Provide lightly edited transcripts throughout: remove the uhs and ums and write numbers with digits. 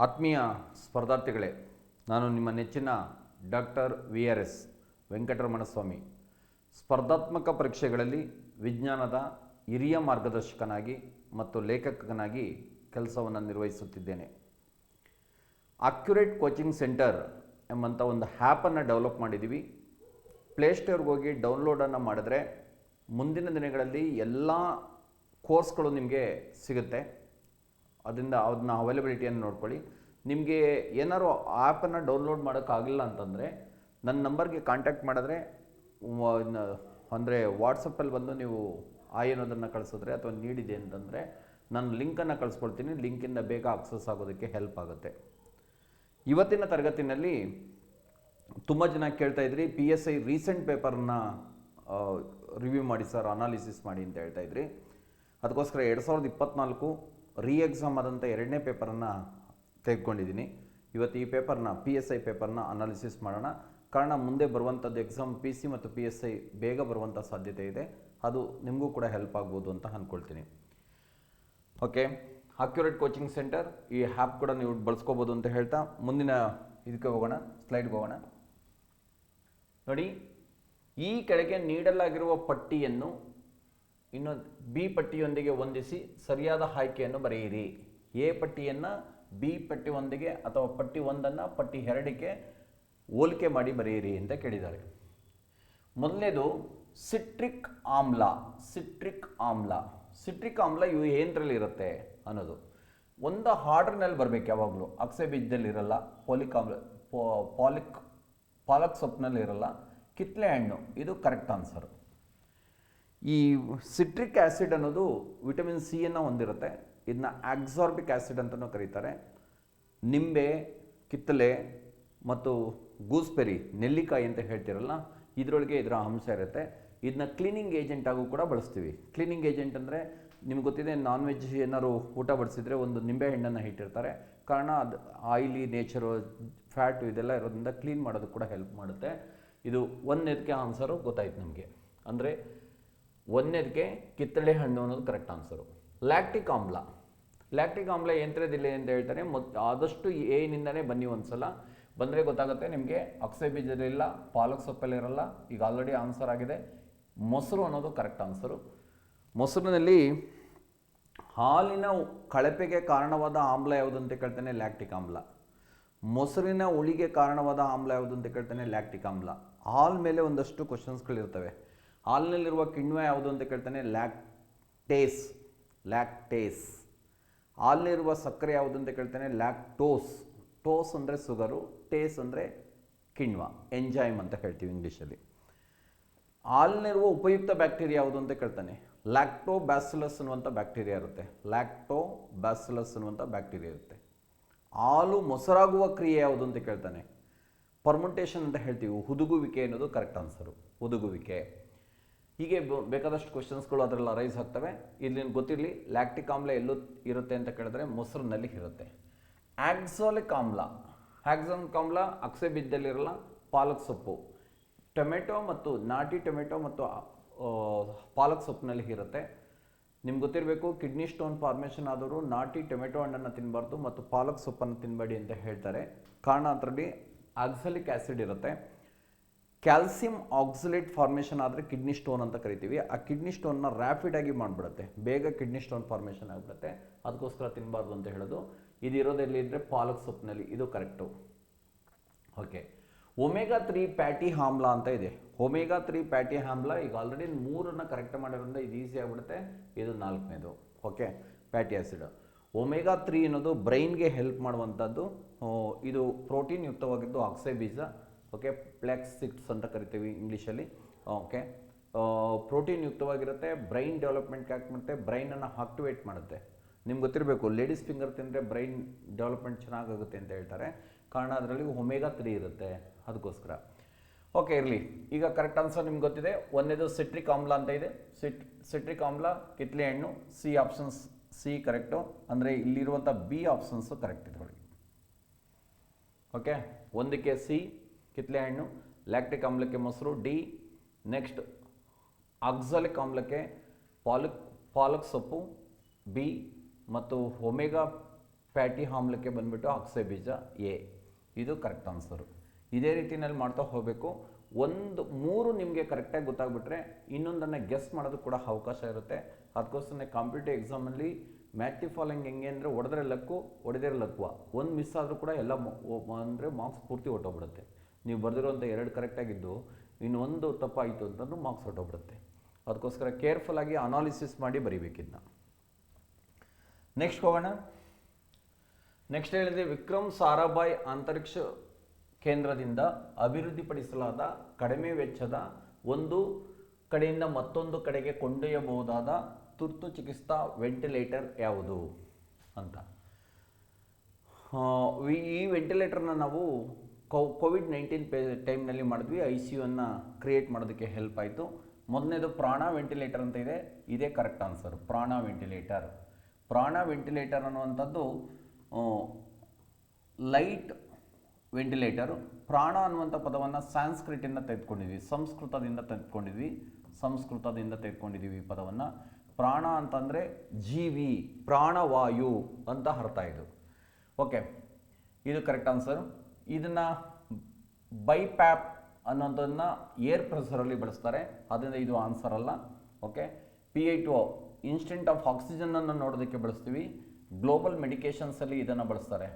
ಆತ್ಮೀಯ ಸ್ಪರ್ಧಾರ್ಥಿಗಳೇ, ನಾನು ನಿಮ್ಮ ನೆಚ್ಚಿನ ಡಾಕ್ಟರ್ VRS ವೆಂಕಟರಮಣ ಸ್ವಾಮಿ ಸ್ಪರ್ಧಾತ್ಮಕ ಪರೀಕ್ಷೆಗಳಲ್ಲಿ ವಿಜ್ಞಾನದ ಹಿರಿಯ ಮಾರ್ಗದರ್ಶಕನಾಗಿ ಮತ್ತು ಲೇಖಕನಾಗಿ ಕೆಲಸವನ್ನು ನಿರ್ವಹಿಸುತ್ತಿದ್ದೇನೆ. ಅಕ್ಯುರೇಟ್ ಕೋಚಿಂಗ್ ಸೆಂಟರ್ ಎಂಬಂಥ ಒಂದು ಆ್ಯಪನ್ನು ಡೆವಲಪ್ ಮಾಡಿದ್ದೀವಿ. ಪ್ಲೇಸ್ಟೋರ್ಗೆ ಹೋಗಿ ಡೌನ್ಲೋಡನ್ನು ಮಾಡಿದ್ರೆ ಮುಂದಿನ ದಿನಗಳಲ್ಲಿ ಎಲ್ಲ ಕೋರ್ಸ್ಗಳು ನಿಮಗೆ ಸಿಗುತ್ತೆ. ಅದರಿಂದ ಅದನ್ನ ಅವೈಲಬಿಲಿಟಿಯನ್ನು ನೋಡ್ಕೊಳ್ಳಿ. ನಿಮಗೆ ಏನಾದ್ರು ಆ್ಯಪನ್ನು ಡೌನ್ಲೋಡ್ ಮಾಡೋಕ್ಕಾಗಿಲ್ಲ ಅಂತಂದರೆ ನನ್ನ ನಂಬರ್ಗೆ ಕಾಂಟ್ಯಾಕ್ಟ್ ಮಾಡಿದ್ರೆ, ಅಂದರೆ ವಾಟ್ಸಪ್ಪಲ್ಲಿ ಬಂದು ನೀವು ಅನ್ನೋದನ್ನು ಕಳಿಸಿದ್ರೆ ಅಥವಾ ನೀಡಿದೆ ಅಂತಂದರೆ ನಾನು ಲಿಂಕನ್ನು ಕಳಿಸ್ಕೊಳ್ತೀನಿ. ಲಿಂಕಿಂದ ಬೇಗ ಆಕ್ಸೆಸ್ ಆಗೋದಕ್ಕೆ ಹೆಲ್ಪ್ ಆಗುತ್ತೆ. ಇವತ್ತಿನ ತರಗತಿನಲ್ಲಿ ತುಂಬ ಜನ ಕೇಳ್ತಾ ಇದ್ರಿ, PSI ರೀಸೆಂಟ್ ಪೇಪರ್ನ ರಿವ್ಯೂ ಮಾಡಿ ಸರ್, ಅನಾಲಿಸಿಸ್ ಮಾಡಿ ಅಂತ ಹೇಳ್ತಾ ಇದ್ರಿ. ಅದಕ್ಕೋಸ್ಕರ 2024 ಎಕ್ಸಾಮ್ ಆದಂಥ 2ನೇ ಪೇಪರನ್ನು ತೆಗೆದುಕೊಂಡಿದ್ದೀನಿ. ಇವತ್ತು ಈ ಪೇಪರ್ನ PSI ಪೇಪರ್ನ ಅನಾಲಿಸಿಸ್ ಮಾಡೋಣ. ಕಾರಣ ಮುಂದೆ ಬರುವಂಥದ್ದು ಎಕ್ಸಾಮ್ PC ಮತ್ತು PSI ಬೇಗ ಬರುವಂಥ ಸಾಧ್ಯತೆ ಇದೆ. ಅದು ನಿಮಗೂ ಕೂಡ ಹೆಲ್ಪ್ ಆಗ್ಬೋದು ಅಂತ ಅಂದ್ಕೊಳ್ತೀನಿ. ಓಕೆ, ಅಕ್ಯುರೇಟ್ ಕೋಚಿಂಗ್ ಸೆಂಟರ್ ಈ ಆ್ಯಪ್ ಕೂಡ ನೀವು ಬಳಸ್ಕೋಬೋದು ಅಂತ ಹೇಳ್ತಾ ಮುಂದಿನ ಇದಕ್ಕೆ ಹೋಗೋಣ, ಸ್ಲೈಡ್ಗೆ ಹೋಗೋಣ. ನೋಡಿ, ಈ ಕೆಳಗೆ ನೀಡಲಾಗಿರುವ ಪಟ್ಟಿಯನ್ನು ಇನ್ನು B ಪಟ್ಟಿಯೊಂದಿಗೆ ಹೊಂದಿಸಿ ಸರಿಯಾದ ಆಯ್ಕೆಯನ್ನು ಬರೆಯಿರಿ. A ಪಟ್ಟಿಯನ್ನು B ಪಟ್ಟಿ 1ಗೆ ಅಥವಾ ಪಟ್ಟಿ 1ಅನ್ನು ಪಟ್ಟಿ 2ಕ್ಕೆ ಹೋಲಿಕೆ ಮಾಡಿ ಬರೆಯಿರಿ ಅಂತ ಕೇಳಿದ್ದಾರೆ. ಮೊದಲನೇದು ಸಿಟ್ರಿಕ್ ಆಮ್ಲ. ಸಿಟ್ರಿಕ್ ಆಮ್ಲ ಇವು ಏನರಲ್ಲಿ ಇರುತ್ತೆ ಅನ್ನೋದು ಒಂದು ಆರ್ಡರ್ನಲ್ಲಿ ಬರಬೇಕು. ಯಾವಾಗಲೂ ಅಕ್ಸೆ ಬೀಜದಲ್ಲಿ ಇರಲ್ಲ, ಪಾಲಕ್ ಸೊಪ್ಪಿನಲ್ಲಿ ಇರಲ್ಲ, ಕಿತ್ತಳೆ ಹಣ್ಣು, ಇದು ಕರೆಕ್ಟ್ ಆನ್ಸರ್. ಈ ಸಿಟ್ರಿಕ್ ಆ್ಯಸಿಡ್ ಅನ್ನೋದು ವಿಟಮಿನ್ C ಅನ್ನು ಹೊಂದಿರುತ್ತೆ. ಇದನ್ನ ಆಕ್ಸಾರ್ಬಿಕ್ ಆ್ಯಸಿಡ್ ಅಂತಲೂ ಕರೀತಾರೆ. ನಿಂಬೆ, ಕಿತ್ತಳೆ ಮತ್ತು ಗೂಸ್ಬೆರಿ, ನೆಲ್ಲಿಕಾಯಿ ಅಂತ ಹೇಳ್ತಿರಲ್ಲ, ಇದರೊಳಗೆ ಇದರ ಅಂಶ ಇರುತ್ತೆ. ಇದನ್ನ ಕ್ಲೀನಿಂಗ್ ಏಜೆಂಟ್ ಆಗೂ ಕೂಡ ಬಳಸ್ತೀವಿ. ಕ್ಲೀನಿಂಗ್ ಏಜೆಂಟ್ ಅಂದರೆ ನಿಮ್ಗೆ ಗೊತ್ತಿದೆ, ನಾನ್ ವೆಜ್ ಏನಾದ್ರು ಊಟ ಬಡಿಸಿದ್ರೆ ಒಂದು ನಿಂಬೆ ಹಣ್ಣನ್ನು ಇಟ್ಟಿರ್ತಾರೆ. ಕಾರಣ ಅದು ಆಯಿಲಿ ನೇಚರು, ಫ್ಯಾಟು ಇದೆಲ್ಲ ಇರೋದ್ರಿಂದ ಕ್ಲೀನ್ ಮಾಡೋದಕ್ಕೆ ಕೂಡ ಹೆಲ್ಪ್ ಮಾಡುತ್ತೆ. ಇದು ಒಂದನೇದಕ್ಕೆ ಆನ್ಸರು ಗೊತ್ತಾಯ್ತು ನಮಗೆ. ಅಂದರೆ ಒಂದನೇದಕ್ಕೆ ಕಿತ್ತಳೆ ಹಣ್ಣು ಅನ್ನೋದು ಕರೆಕ್ಟ್ ಆನ್ಸರು. ಲ್ಯಾಕ್ಟಿಕ್ ಆಮ್ಲ ಯಂತ್ರದಿಲ್ಲ ಅಂತ ಹೇಳ್ತಾರೆ. ಆದಷ್ಟು ಏನಿಂದನೇ ಬನ್ನಿ, ಒಂದ್ಸಲ ಬಂದರೆ ಗೊತ್ತಾಗುತ್ತೆ ನಿಮಗೆ. ಅಕ್ಸೆ ಬೀಜದಲ್ಲಿಲ್ಲ, ಪಾಲಕ್ ಸೊಪ್ಪಲ್ಲಿರಲ್ಲ, ಈಗ ಆಲ್ರೆಡಿ ಆನ್ಸರ್ ಆಗಿದೆ. ಮೊಸರು ಅನ್ನೋದು ಕರೆಕ್ಟ್ ಆನ್ಸರು. ಮೊಸರಿನಲ್ಲಿ ಹಾಲಿನ ಕಳಪೆಗೆ ಕಾರಣವಾದ ಆಮ್ಲ ಯಾವುದು ಅಂತ ಕೇಳ್ತಾನೆ, ಲ್ಯಾಕ್ಟಿಕ್ ಆಮ್ಲ. ಮೊಸರಿನ ಹುಳಿಗೆ ಕಾರಣವಾದ ಆಮ್ಲ ಯಾವುದು ಅಂತ ಕೇಳ್ತಾನೆ, ಲ್ಯಾಕ್ಟಿಕ್ ಆಮ್ಲ. ಹಾಲ್ ಮೇಲೆ ಒಂದಷ್ಟು ಕ್ವಶನ್ಸ್ಗಳಿರ್ತವೆ. ಹಾಲಿನಲ್ಲಿರುವ ಕಿಣ್ವ ಯಾವುದು ಅಂತ ಕೇಳ್ತಾನೆ, ಲ್ಯಾಕ್ಟೇಸ್. ಹಾಲಿನಲ್ಲಿರುವ ಸಕ್ಕರೆ ಯಾವುದು ಅಂತ ಕೇಳ್ತಾನೆ, ಲ್ಯಾಕ್ಟೋಸ್. ಟೋಸ್ ಅಂದರೆ ಸುಗರು, ಟೇಸ್ ಅಂದರೆ ಕಿಣ್ವ, ಎಂಜೈಮ್ ಅಂತ ಹೇಳ್ತೀವಿ ಇಂಗ್ಲೀಷಲ್ಲಿ. ಹಾಲಿನಲ್ಲಿರುವ ಉಪಯುಕ್ತ ಬ್ಯಾಕ್ಟೀರಿಯಾ ಯಾವುದು ಅಂತ ಕೇಳ್ತಾನೆ, ಲ್ಯಾಕ್ಟೋಬ್ಯಾಸಿಲಸ್ ಅನ್ನುವಂಥ ಬ್ಯಾಕ್ಟೀರಿಯಾ ಇರುತ್ತೆ. ಹಾಲು ಮೊಸರಾಗುವ ಕ್ರಿಯೆ ಯಾವುದು ಅಂತ ಕೇಳ್ತಾನೆ, ಪರ್ಮುಟೇಷನ್ ಅಂತ ಹೇಳ್ತೀವಿ. ಹುದುಗುವಿಕೆ ಅನ್ನೋದು ಕರೆಕ್ಟ್ ಆನ್ಸರು, ಹುದುಗುವಿಕೆ. ಹೀಗೆ ಬೇಕಾದಷ್ಟು ಕ್ವಶನ್ಸ್ಗಳು ಅದರಲ್ಲಿ ರೈಸ್ ಆಗ್ತವೆ. ಇಲ್ಲಿ ಗೊತ್ತಿರಲಿ, ಲ್ಯಾಕ್ಟಿಕ್ ಆಮ್ಲ ಎಲ್ಲೂ ಇರುತ್ತೆ ಅಂತ ಕೇಳಿದ್ರೆ ಮೊಸರಿನಲ್ಲಿ ಇರುತ್ತೆ. ಆಕ್ಸಾಲಿಕ್ ಆಮ್ಲ ಅಕ್ಸೆ ಬೀಜದಲ್ಲಿರಲ್ಲ, ಪಾಲಕ್ ಸೊಪ್ಪು. ಟೊಮೆಟೊ ಮತ್ತು ನಾಟಿ ಟೊಮೆಟೊ ಮತ್ತು ಪಾಲಕ್ ಸೊಪ್ಪಿನಲ್ಲಿ ಇರುತ್ತೆ. ನಿಮ್ಗೆ ಗೊತ್ತಿರಬೇಕು, ಕಿಡ್ನಿ ಸ್ಟೋನ್ ಫಾರ್ಮೇಷನ್ ಆದವರು ನಾಟಿ ಟೊಮೆಟೊ ಹಣ್ಣನ್ನು ತಿನ್ನಬಾರ್ದು ಮತ್ತು ಪಾಲಕ್ ಸೊಪ್ಪನ್ನು ತಿನ್ನಬೇಡಿ ಅಂತ ಹೇಳ್ತಾರೆ. ಕಾರಣ ಅದರಲ್ಲಿ ಆಕ್ಸಾಲಿಕ್ ಆ್ಯಸಿಡ್ ಇರುತ್ತೆ. ಕ್ಯಾಲ್ಸಿಯಂ ಆಕ್ಸಲೇಟ್ ಫಾರ್ಮೇಷನ್ ಆದರೆ ಕಿಡ್ನಿ ಸ್ಟೋನ್ ಅಂತ ಕರಿತೀವಿ. ಆ ಕಿಡ್ನಿ ಸ್ಟೋನ್ನ ರ್ಯಾಪಿಡಾಗಿ ಮಾಡಿಬಿಡುತ್ತೆ, ಬೇಗ ಕಿಡ್ನಿ ಸ್ಟೋನ್ ಫಾರ್ಮೇಷನ್ ಆಗಿಬಿಡುತ್ತೆ. ಅದಕ್ಕೋಸ್ಕರ ತಿನ್ನಬಾರ್ದು ಅಂತ ಹೇಳೋದು. ಇದಿರೋದೆಲ್ಲಿ ಇದ್ದರೆ ಪಾಲಕ್ ಸೊಪ್ಪಿನಲ್ಲಿ, ಇದು ಕರೆಕ್ಟು. ಓಕೆ, ಒಮೆಗಾ 3 ಫ್ಯಾಟಿ ಆಮ್ಲ ಅಂತ ಇದೆ. ಒಮೆಗಾ 3 ಫ್ಯಾಟಿ ಆಮ್ಲ ಈಗ ಆಲ್ರೆಡಿ 3 ಕರೆಕ್ಟ್ ಮಾಡಿರೋದ್ರಿಂದ ಇದು ಈಸಿ ಆಗಿಬಿಡುತ್ತೆ. ಇದು 4ನೇದು. Okay, fatty acid. ಒಮೆಗಾ 3 ಅನ್ನೋದು ಬ್ರೈನ್ಗೆ ಹೆಲ್ಪ್ ಮಾಡುವಂಥದ್ದು. ಇದು ಪ್ರೋಟೀನ್ ಯುಕ್ತವಾಗಿದ್ದು ಅಕ್ಸೆ ಬೀಜ. ಓಕೆ, ಫ್ಲ್ಯಾಕ್ಸ್ ಅಂತ ಕರಿತೀವಿ ಇಂಗ್ಲೀಷಲ್ಲಿ. ಓಕೆ, ಪ್ರೋಟೀನ್ ಯುಕ್ತವಾಗಿರುತ್ತೆ. ಬ್ರೈನ್ ಡೆವಲಪ್ಮೆಂಟ್ಗೆ ಆ್ಯಕ್ಟ್ ಮಾಡುತ್ತೆ, ಬ್ರೈನನ್ನು ಆಕ್ಟಿವೇಟ್ ಮಾಡುತ್ತೆ. ನಿಮ್ಗೆ ಗೊತ್ತಿರಬೇಕು, ಲೇಡೀಸ್ ಫಿಂಗರ್ ತಿಂದರೆ ಬ್ರೈನ್ ಡೆವಲಪ್ಮೆಂಟ್ ಚೆನ್ನಾಗಾಗುತ್ತೆ ಅಂತ ಹೇಳ್ತಾರೆ. ಕಾರಣ ಅದರಲ್ಲಿ ಒಮೆಗಾ 3 ಇರುತ್ತೆ, ಅದಕ್ಕೋಸ್ಕರ. ಓಕೆ, ಇರಲಿ. ಈಗ ಕರೆಕ್ಟ್ ಆನ್ಸರ್ ನಿಮ್ಗೆ ಗೊತ್ತಿದೆ. ಒಂದೇದು ಸಿಟ್ರಿಕ್ ಆಮ್ಲ ಅಂತ ಇದೆ. ಸಿಟ್ರಿಕ್ ಆಮ್ಲ, ಕಿತ್ತಳೆ ಹಣ್ಣು. Options C correct. ಅಂದರೆ ಇಲ್ಲಿರುವಂಥ B ಆಪ್ಷನ್ಸು ಕರೆಕ್ಟ್ ಇದರೊಳಗೆ. ಓಕೆ, ಒಂದಕ್ಕೆ C ಕಿತ್ತಳೆ ಹಣ್ಣು, ಲ್ಯಾಕ್ಟಿಕ್ ಆಮ್ಲಕ್ಕೆ ಮೊಸರು, D. ನೆಕ್ಸ್ಟ್ ಆಕ್ಸಾಲಿಕ್ ಆಮ್ಲಕ್ಕೆ ಪಾಲಕ್ ಸೊಪ್ಪು, B. ಮತ್ತು ಒಮೆಗಾ ಫ್ಯಾಟಿ ಆಮ್ಲಕ್ಕೆ ಬಂದುಬಿಟ್ಟು ಅಗಸೆ ಬೀಜ ಎ. ಇದು ಕರೆಕ್ಟ್ ಆನ್ಸರು. ಇದೇ ರೀತಿಯಲ್ಲಿ ಮಾಡ್ತಾ ಹೋಗಬೇಕು. ಒಂದು 3 ನಿಮಗೆ ಕರೆಕ್ಟಾಗಿ ಗೊತ್ತಾಗ್ಬಿಟ್ರೆ ಇನ್ನೊಂದನ್ನು ಗೆಸ್ ಮಾಡೋದಕ್ಕೆ ಕೂಡ ಅವಕಾಶ ಇರುತ್ತೆ. ಅದಕ್ಕೋಸ್ಕರ ಕಾಂಪಿಟೇಟಿವ್ ಎಕ್ಸಾಮಲ್ಲಿ ಮ್ಯಾಥ್ಲಿ ಫಾಲೋಯಿಂಗ್ ಹೆಂಗೆ ಅಂದರೆ ಹೊಡೆದ್ರೆ ಲಕ್ಕು, ಹೊಡೆದಿರೋ ಲಕ್ವ. ಒಂದು ಮಿಸ್ ಆದರೂ ಕೂಡ ಎಲ್ಲ ಅಂದರೆ ಮಾರ್ಕ್ಸ್ ಪೂರ್ತಿ ಹೊಟ್ಟೋಗ್ಬಿಡುತ್ತೆ. ನೀವು ಬರೆದಿರೋಂಥ 2 ಕರೆಕ್ಟಾಗಿದ್ದು ಇನ್ನು ಒಂದು ತಪ್ಪಾಯಿತು ಅಂತಂದ್ರೂ ಮಾರ್ಕ್ಸ್ ಹೊಟ್ಟೋಗ್ಬಿಡುತ್ತೆ. ಅದಕ್ಕೋಸ್ಕರ ಕೇರ್ಫುಲ್ಲಾಗಿ ಅನಾಲಿಸಿಸ್ ಮಾಡಿ ಬರೀಬೇಕಿದ್ನ. ನೆಕ್ಸ್ಟ್ ಹೋಗೋಣ. ನೆಕ್ಸ್ಟ್ ಹೇಳಿದೆ, ವಿಕ್ರಮ್ ಸಾರಾಭಾಯ್ ಅಂತರಿಕ್ಷ ಕೇಂದ್ರದಿಂದ ಅಭಿವೃದ್ಧಿಪಡಿಸಲಾದ ಕಡಿಮೆ ವೆಚ್ಚದ ಒಂದು ಕಡೆಯಿಂದ ಮತ್ತೊಂದು ಕಡೆಗೆ ಕೊಂಡೊಯ್ಯಬಹುದಾದ ತುರ್ತು ಚಿಕಿತ್ಸಾ ವೆಂಟಿಲೇಟರ್ ಯಾವುದು ಅಂತ. ಈ ವೆಂಟಿಲೇಟರ್ನ ನಾವು ಕೋವಿಡ್-19 ಟೈಮ್ನಲ್ಲಿ ಮಾಡಿದ್ವಿ. ICU ಕ್ರಿಯೇಟ್ ಮಾಡೋದಕ್ಕೆ ಹೆಲ್ಪ್ ಆಯಿತು. ಮೊದಲನೇದು ಪ್ರಾಣ ವೆಂಟಿಲೇಟರ್ ಅಂತ ಇದೆ, ಇದೇ ಕರೆಕ್ಟ್ ಆನ್ಸರ್. ಪ್ರಾಣ ವೆಂಟಿಲೇಟರ್. ಪ್ರಾಣ ವೆಂಟಿಲೇಟರ್ ಅನ್ನುವಂಥದ್ದು ಲೈಟ್ ವೆಂಟಿಲೇಟರು. ಪ್ರಾಣ ಅನ್ನುವಂಥ ಪದವನ್ನು ಸಂಸ್ಕೃತದಿಂದ ತೆಗೆದುಕೊಂಡಿದ್ವಿ ಈ ಪದವನ್ನು. ಪ್ರಾಣ ಅಂತಂದರೆ ಜೀವಿ, ಪ್ರಾಣವಾಯು ಅಂತ ಅರ್ಥ ಇದು. ಓಕೆ, ಇದು ಕರೆಕ್ಟ್ ಆನ್ಸರು. ಇದನ್ನು ಬೈಪ್ಯಾಪ್ ಅನ್ನೋದನ್ನು ಏರ್ ಪ್ರೆಷರಲ್ಲಿ ಬಳಸ್ತಾರೆ, ಅದರಿಂದ ಇದು ಆನ್ಸರ್ ಅಲ್ಲ. ಓಕೆ, PI2 ಇನ್ಸ್ಟೆಂಟ್ ಆಫ್ ಆಕ್ಸಿಜನನ್ನು ನೋಡೋದಕ್ಕೆ ಬಳಸ್ತೀವಿ. ಗ್ಲೋಬಲ್ ಮೆಡಿಕೇಶನ್ಸಲ್ಲಿ ಇದನ್ನು ಬಳಸ್ತಾರೆ,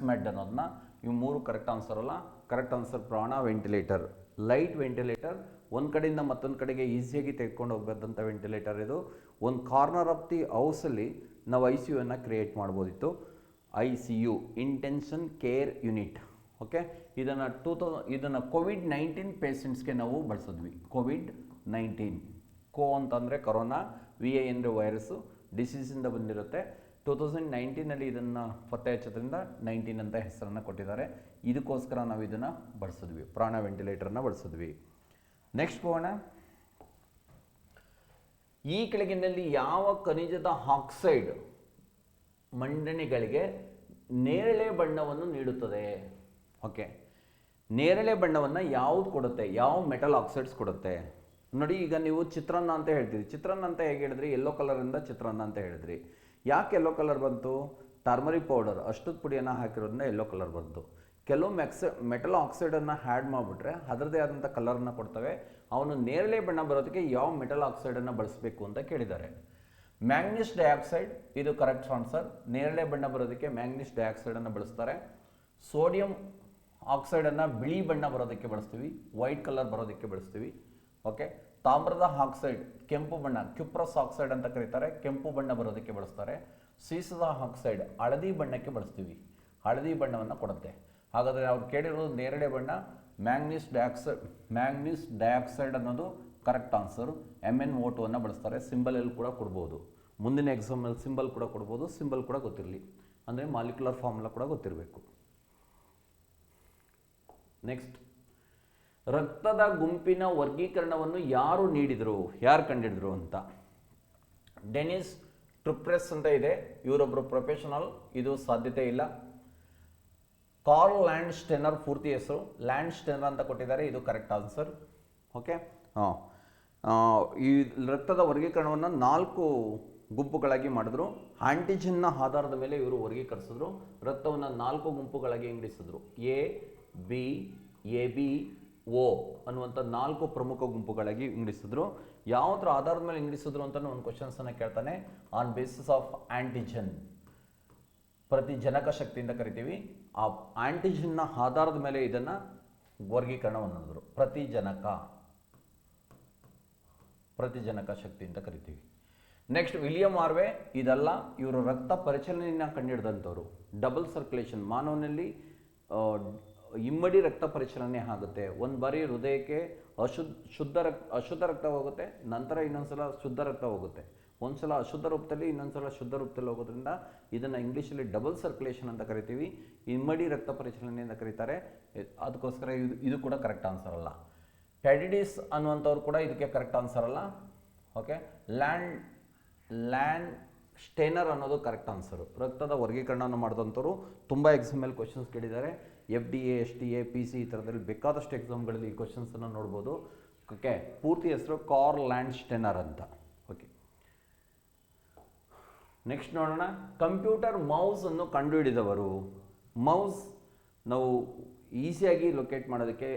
ಮೆಡ್ ಅನ್ನೋದನ್ನ. ಇವು 3 ಕರೆಕ್ಟ್ ಆನ್ಸರ್ ಅಲ್ಲ. ಕರೆಕ್ಟ್ ಆನ್ಸರ್ ಪ್ರಾಣ ವೆಂಟಿಲೇಟರ್. ಲೈಟ್ ವೆಂಟಿಲೇಟರ್, ಒಂದು ಕಡೆಯಿಂದ ಮತ್ತೊಂದು ಕಡೆಗೆ ಈಸಿಯಾಗಿ ತೆಗೆದುಕೊಂಡು ಹೋಗಬೇಕಂತ ವೆಂಟಿಲೇಟರ್ ಇದು. ಒಂದು ಕಾರ್ನರ್ ಆಫ್ ದಿ ಹೌಸಲ್ಲಿ ನಾವು ICU ಕ್ರಿಯೇಟ್ ಮಾಡ್ಬೋದಿತ್ತು. ICU intention care unit. Okay, ಇದನ್ನು ಕೋವಿಡ್-19 ಪೇಷಂಟ್ಸ್ಗೆ ನಾವು ಬಳಸಿದ್ವಿ. ಕೋವಿಡ್-19, ಅಂತಂದರೆ ಕೊರೋನಾ, VI ಅಂದರೆ ವೈರಸ್ಸು, ಡಿಸೀಸಿಂದ ಬಂದಿರುತ್ತೆ. 2019ನಲ್ಲಿ ಇದನ್ನು ಪತ್ತೆ ಹಚ್ಚೋದ್ರಿಂದ 19 ಅಂತ ಹೆಸರನ್ನು ಕೊಟ್ಟಿದ್ದಾರೆ. ಇದಕ್ಕೋಸ್ಕರ ನಾವು ಇದನ್ನು ಬಳಸಿದ್ವಿ, ಪ್ರಾಣ ವೆಂಟಿಲೇಟರ್ನ ಬಳಸಿದ್ವಿ. ನೆಕ್ಸ್ಟ್ ಹೋಗೋಣ. ಈ ಕೆಳಗಿನಲ್ಲಿ ಯಾವ ಖನಿಜದ ಆಕ್ಸೈಡ್ ಮಂಡನೆಗಳಿಗೆ ನೇರಳೆ ಬಣ್ಣವನ್ನು ನೀಡುತ್ತದೆ? ಓಕೆ, ನೇರಳೆ ಬಣ್ಣವನ್ನು ಯಾವುದು ಕೊಡುತ್ತೆ? ಯಾವ ಮೆಟಲ್ ಆಕ್ಸೈಡ್ಸ್ ಕೊಡುತ್ತೆ? ನೋಡಿ, ಈಗ ನೀವು ಚಿತ್ರಾನ್ನ ಅಂತ ಹೇಳ್ತೀರಿ. ಚಿತ್ರಾನ್ನ ಅಂತ ಹೇಗೆ ಹೇಳಿದ್ರಿ? ಯೆಲ್ಲೋ ಕಲರಿಂದ ಚಿತ್ರಾನ್ನ ಅಂತ ಹೇಳಿದ್ರಿ. ಯಾಕೆ ಯೆಲ್ಲೋ ಕಲರ್ ಬಂತು? ಟರ್ಮರಿಕ್ ಪೌಡರ್, ಅಷ್ಟದ ಪುಡಿಯನ್ನು ಹಾಕಿರೋದ್ರಿಂದ ಯೆಲ್ಲೋ ಕಲರ್ ಬಂತು. ಕೆಲವು ಮೆಟಲ್ ಆಕ್ಸೈಡನ್ನು ಆ್ಯಡ್ ಮಾಡಿಬಿಟ್ರೆ ಅದರದೇ ಆದಂಥ ಕಲರನ್ನು ಕೊಡ್ತವೆ. ಅವನು ನೇರಳೆ ಬಣ್ಣ ಬರೋದಕ್ಕೆ ಯಾವ ಮೆಟಲ್ ಆಕ್ಸೈಡನ್ನು ಬಳಸಬೇಕು ಅಂತ ಕೇಳಿದ್ದಾರೆ. ಮ್ಯಾಂಗ್ನೀಸ್ ಡೈಆಕ್ಸೈಡ್, ಇದು ಕರೆಕ್ಟ್ ಆನ್ಸರ್. ನೇರಳೆ ಬಣ್ಣ ಬರೋದಕ್ಕೆ ಮ್ಯಾಂಗ್ನೀಸ್ ಡೈಆಕ್ಸೈಡನ್ನು ಬಳಸ್ತಾರೆ. ಸೋಡಿಯಂ ಆಕ್ಸೈಡನ್ನು ಬಿಳಿ ಬಣ್ಣ ಬರೋದಕ್ಕೆ ಬಳಸ್ತೀವಿ, ವೈಟ್ ಕಲರ್ ಬರೋದಕ್ಕೆ ಬಳಸ್ತೀವಿ. ಓಕೆ, ತಾಮ್ರದ ಆಕ್ಸೈಡ್ ಕೆಂಪು ಬಣ್ಣ, ಕ್ಯುಪ್ರಸ್ ಆಕ್ಸೈಡ್ ಅಂತ ಕರೀತಾರೆ, ಕೆಂಪು ಬಣ್ಣ ಬರೋದಕ್ಕೆ ಬಳಸ್ತಾರೆ. ಸೀಸದ ಆಕ್ಸೈಡ್ ಹಳದಿ ಬಣ್ಣಕ್ಕೆ ಬಳಸ್ತೀವಿ, ಹಳದಿ ಬಣ್ಣವನ್ನು ಕೊಡುತ್ತೆ. ಹಾಗಾದರೆ ಅವ್ರು ಕೇಳಿರೋದು ನೇರಳೆ ಬಣ್ಣ, ಮ್ಯಾಂಗ್ನೀಸ್ ಡೈಆಕ್ಸೈಡ್ ಅನ್ನೋದು ಕರೆಕ್ಟ್ ಆನ್ಸರು. MnO2 ಬಳಸ್ತಾರೆ. ಸಿಂಬಲಲ್ಲಿ ಕೂಡ ಕೊಡ್ಬೋದು, ಮುಂದಿನ ಎಕ್ಸಾಮಲ್ಲಿ ಸಿಂಬಲ್ ಕೂಡ ಕೊಡ್ಬೋದು. ಸಿಂಬಲ್ ಕೂಡ ಗೊತ್ತಿರಲಿ, ಅಂದರೆ ಮಾಲಿಕ್ಯುಲರ್ ಫಾರ್ಮುಲಾ ಕೂಡ ಗೊತ್ತಿರಬೇಕು. ನೆಕ್ಸ್ಟ್, ರಕ್ತದ ಗುಂಪಿನ ವರ್ಗೀಕರಣವನ್ನು ಯಾರು ಕಂಡಿಡಿದ್ರು ಅಂತ. ಡೆನಿಸ್ ಟ್ರುಪ್ರೆಸ್ ಅಂತ ಇದೆ, ಇವರೊಬ್ಬರು ಪ್ರೊಫೆಷನಲ್, ಇದು ಸಾಧ್ಯತೆ ಇಲ್ಲ. ಕಾರ್ಲ್ ಲ್ಯಾಂಡ್ ಸ್ಟೆನರ್ ಪೂರ್ತಿ ಹೆಸರು, ಲ್ಯಾಂಡ್ ಸ್ಟೆನರ್ ಅಂತ ಕೊಟ್ಟಿದ್ದಾರೆ, ಇದು ಕರೆಕ್ಟ್ ಆನ್ಸರ್. ಓಕೆ, ಈ ರಕ್ತದ ವರ್ಗೀಕರಣವನ್ನು 4 ಗುಂಪುಗಳಾಗಿ ಮಾಡಿದ್ರು. ಆಂಟಿಜನ್ನ ಆಧಾರದ ಮೇಲೆ ಇವರು ವರ್ಗೀಕರಿಸಿದ್ರು. ರಕ್ತವನ್ನು 4 ಗುಂಪುಗಳಾಗಿ ವಿಂಗಡಿಸಿದ್ರು. AB O ಅನ್ನುವಂಥ 4 ಪ್ರಮುಖ ಗುಂಪುಗಳಾಗಿ ವಿಂಗಡಿಸಿದ್ರು. ಯಾವುದ್ರ ಆಧಾರದ ಮೇಲೆ ವಿಂಗಡಿಸಿದ್ರು ಅಂತ ಒಂದು ಕ್ವಶನ್ಸನ್ನು ಕೇಳ್ತಾನೆ. ಆನ್ ಬೇಸಿಸ್ ಆಫ್ ಆಂಟಿಜನ್, ಪ್ರತಿಜನಕ ಶಕ್ತಿಯಿಂದ ಕರಿತೀವಿ. ಆ ಆಂಟಿಜನ್ನ ಆಧಾರದ ಮೇಲೆ ಇದನ್ನು ವರ್ಗೀಕರಣವನ್ನು ಮಾಡಿದ್ರು. ಪ್ರತಿಜನಕ ಶಕ್ತಿ ಅಂತ ಕರಿತೀವಿ. ನೆಕ್ಸ್ಟ್, ವಿಲಿಯಂ ಆರ್ವೆ, ಇದಲ್ಲ, ಇವರು ರಕ್ತ ಪರಿಚಲನೆಯನ್ನು ಕಂಡುಹಿಡಿದಂಥವ್ರು. ಡಬಲ್ ಸರ್ಕ್ಯುಲೇಷನ್, ಮಾನವನಲ್ಲಿ ಇಮ್ಮಡಿ ರಕ್ತ ಪರಿಚಲನೆ ಆಗುತ್ತೆ. ಒಂದು ಬಾರಿ ಹೃದಯಕ್ಕೆ ಅಶುದ್ಧ ರಕ್ತ ಹೋಗುತ್ತೆ, ನಂತರ ಇನ್ನೊಂದ್ಸಲ ಶುದ್ಧ ರಕ್ತ ಹೋಗುತ್ತೆ. ಒಂದ್ಸಲ ಅಶುದ್ಧ ರೂಪದಲ್ಲಿ, ಇನ್ನೊಂದ್ಸಲ ಶುದ್ಧ ರೂಪದಲ್ಲಿ ಹೋಗೋದ್ರಿಂದ ಇದನ್ನು ಇಂಗ್ಲೀಷಲ್ಲಿ ಡಬಲ್ ಸರ್ಕ್ಯುಲೇಷನ್ ಅಂತ ಕರಿತೀವಿ. ಇಮ್ಮಡಿ ರಕ್ತ ಪರಿಚಲನೆ ಅಂತ ಕರೀತಾರೆ. ಅದಕ್ಕೋಸ್ಕರ ಇದು ಕೂಡ ಕರೆಕ್ಟ್ ಆನ್ಸರ್ ಅಲ್ಲ. ಪ್ಯಾಡಿಡಿಸ್ ಅನ್ನುವಂಥವ್ರು ಕೂಡ ಇದಕ್ಕೆ ಕರೆಕ್ಟ್ ಆನ್ಸರ್ ಅಲ್ಲ. ಓಕೆ, ಲ್ಯಾಂಡ್ ಸ್ಟೇನರ್ ಅನ್ನೋದು ಕರೆಕ್ಟ್ ಆನ್ಸರು. ರಕ್ತದ ವರ್ಗೀಕರಣವನ್ನು ಮಾಡಿದಂಥವ್ರು ತುಂಬ ಎಕ್ಸಾಮಲ್ಲಿ ಕ್ವಶನ್ಸ್ ಕೇಳಿದ್ದಾರೆ. FDA, STA, PC ಈ ಥರದಲ್ಲಿ ಬೇಕಾದಷ್ಟು ಎಕ್ಸಾಮ್ಗಳಲ್ಲಿ ಈ ಕ್ವಶನ್ಸನ್ನು ನೋಡ್ಬೋದು. ಓಕೆ, ಪೂರ್ತಿ ಹೆಸರು ಕಾರ್ಲ್ ಲ್ಯಾಂಡ್ ಸ್ಟೆನರ್ ಅಂತ. ಓಕೆ, ನೆಕ್ಸ್ಟ್ ನೋಡೋಣ, ಕಂಪ್ಯೂಟರ್ ಮೌಸನ್ನು ಕಂಡುಹಿಡಿದವರು. ಮೌಸ್ ನಾವು ಈಸಿಯಾಗಿ ಲೊಕೇಟ್ ಮಾಡೋದಕ್ಕೆ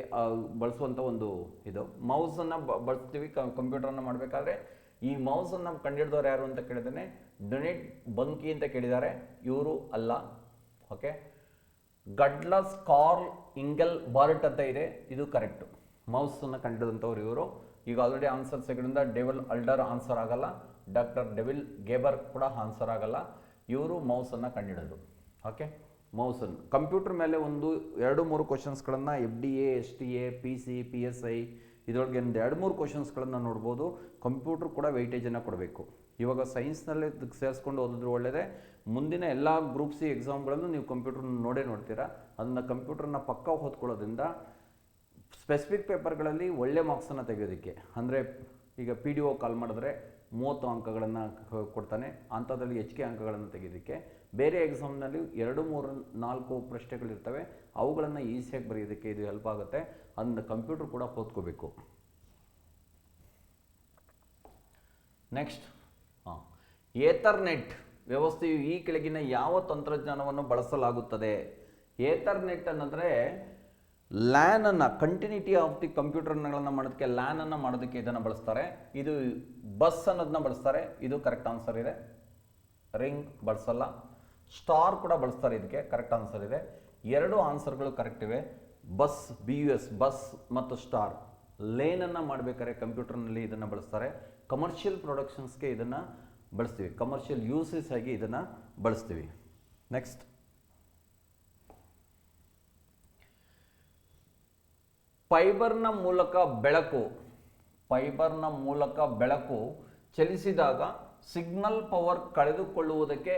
ಬಳಸುವಂಥ ಒಂದು ಇದು. ಮೌಸನ್ನು ಬಳಸ್ತೀವಿ ಕಂಪ್ಯೂಟರನ್ನು ಮಾಡಬೇಕಾದ್ರೆ. ಈ ಮೌಸನ್ನು ಕಂಡುಹಿಡಿದವರು ಯಾರು ಅಂತ ಕೇಳಿದಾನೆ, ಡೊನೆಟ್ ಬಂಕಿ ಅಂತ ಕೇಳಿದ್ದಾರೆ. ಇವರು ಅಲ್ಲ. ಓಕೆ, ಗಡ್ಲಸ್ ಕಾರ್ಲ್ ಇಂಗೆಲ್ ಬರ್ಟ್ ಅಂತ ಇದೆ, ಇದು ಕರೆಕ್ಟು. ಮೌಸನ್ನು ಕಂಡುಹಿಡಿದಂಥವ್ರು ಇವರು. ಈಗ ಆಲ್ರೆಡಿ ಆನ್ಸರ್ ಸಿಗೋದ್ರಿಂದ ಡೆವಿಲ್ ಅಲ್ಡರ್ ಆನ್ಸರ್ ಆಗಲ್ಲ, ಡಾಕ್ಟರ್ ಡೆವಿಲ್ ಗೇಬರ್ ಕೂಡ ಆನ್ಸರ್ ಆಗಲ್ಲ. ಇವರು ಮೌಸನ್ನು ಕಂಡುಹಿಡಿದ್ರು. ಓಕೆ, ಮೌಸನ್ನು ಕಂಪ್ಯೂಟರ್ ಮೇಲೆ ಒಂದು 2-3 ಕ್ವಶನ್ಸ್ಗಳನ್ನು FDA, STA, PC, PSI ಇದರೊಳಗೆ ಒಂದು 2-3 ಕ್ವಶನ್ಸ್ಗಳನ್ನು ನೋಡ್ಬೋದು. ಕಂಪ್ಯೂಟರ್ ಕೂಡ ವೆಯ್ಟೇಜನ್ನು ಕೊಡಬೇಕು. ಇವಾಗ ಸೈನ್ಸ್ನಲ್ಲೇ ಸೇರಿಸ್ಕೊಂಡು ಓದಿದ್ರು ಒಳ್ಳೆಯದೇ. ಮುಂದಿನ ಎಲ್ಲ ಗ್ರೂಪ್ ಸಿ ಎಕ್ಸಾಮ್ಗಳನ್ನು ನೀವು ಕಂಪ್ಯೂಟರ್ನ ನೋಡ್ತೀರಾ. ಅದನ್ನು ಕಂಪ್ಯೂಟರ್ನ ಪಕ್ಕ ಓದ್ಕೊಳ್ಳೋದ್ರಿಂದ ಸ್ಪೆಸಿಫಿಕ್ ಪೇಪರ್ಗಳಲ್ಲಿ ಒಳ್ಳೆ ಮಾರ್ಕ್ಸನ್ನು ತೆಗೆಯೋದಕ್ಕೆ, ಅಂದರೆ ಈಗ PDO ಕಾಲ್ ಮಾಡಿದ್ರೆ 30 ಅಂಕಗಳನ್ನು ಕೊಡ್ತಾನೆ, ಅಂಥದ್ರಲ್ಲಿ ಹೆಚ್ಚಿಗೆ ಅಂಕಗಳನ್ನು ತೆಗೆಯೋದಕ್ಕೆ. ಬೇರೆ ಎಕ್ಸಾಮ್ನಲ್ಲಿ 2, 3, 4 ಪ್ರಶ್ನೆಗಳಿರ್ತವೆ, ಅವುಗಳನ್ನು ಈಸಿಯಾಗಿ ಬರೆಯೋದಕ್ಕೆ ಇದು ಹೆಲ್ಪ್ ಆಗುತ್ತೆ. ಅದನ್ನು ಕಂಪ್ಯೂಟರ್ ಕೂಡ ಓದ್ಕೋಬೇಕು. ನೆಕ್ಸ್ಟ್, ಏಥರ್ನೆಟ್ ವ್ಯವಸ್ಥೆಯು ಈ ಕೆಳಗಿನ ಯಾವ ತಂತ್ರಜ್ಞಾನವನ್ನು ಬಳಸಲಾಗುತ್ತದೆ? ಏಥರ್ನೆಟ್ ಅನ್ನಂದರೆ ಲ್ಯಾನನ್ನು, ಕಂಟಿನ್ಯೂಟಿ ಆಫ್ ದಿ ಕಂಪ್ಯೂಟರ್ಗಳನ್ನು ಮಾಡೋದಕ್ಕೆ, ಲ್ಯಾನನ್ನು ಮಾಡೋದಕ್ಕೆ ಇದನ್ನು ಬಳಸ್ತಾರೆ. ಇದು ಬಸ್ ಅನ್ನೋದನ್ನ ಬಳಸ್ತಾರೆ, ಇದು ಕರೆಕ್ಟ್ ಆನ್ಸರ್ ಇದೆ. ರಿಂಗ್ ಬಳಸಲ್ಲ. ಸ್ಟಾರ್ ಕೂಡ ಬಳಸ್ತಾರೆ, ಇದಕ್ಕೆ ಕರೆಕ್ಟ್ ಆನ್ಸರ್ ಇದೆ. 2 ಆನ್ಸರ್ಗಳು ಕರೆಕ್ಟ್ ಇವೆ. ಬಸ್, BUS ಬಸ್ ಮತ್ತು ಸ್ಟಾರ್. ಲೇನನ್ನು ಮಾಡಬೇಕಾದ್ರೆ ಕಂಪ್ಯೂಟರ್ನಲ್ಲಿ ಇದನ್ನು ಬಳಸ್ತಾರೆ. ಕಮರ್ಷಿಯಲ್ ಪ್ರೊಡಕ್ಷನ್ಸ್ಗೆ ಇದನ್ನು ಬಳಸ್ತೀವಿ, ಕಮರ್ಷಿಯಲ್ ಯೂಸಸ್ ಆಗಿ ಇದನ್ನು ಬಳಸ್ತೀವಿ. ನೆಕ್ಸ್ಟ್, ಫೈಬರ್ನ ಮೂಲಕ ಬೆಳಕು ಚಲಿಸಿದಾಗ ಸಿಗ್ನಲ್ ಪವರ್ ಕಳೆದುಕೊಳ್ಳುವುದಕ್ಕೆ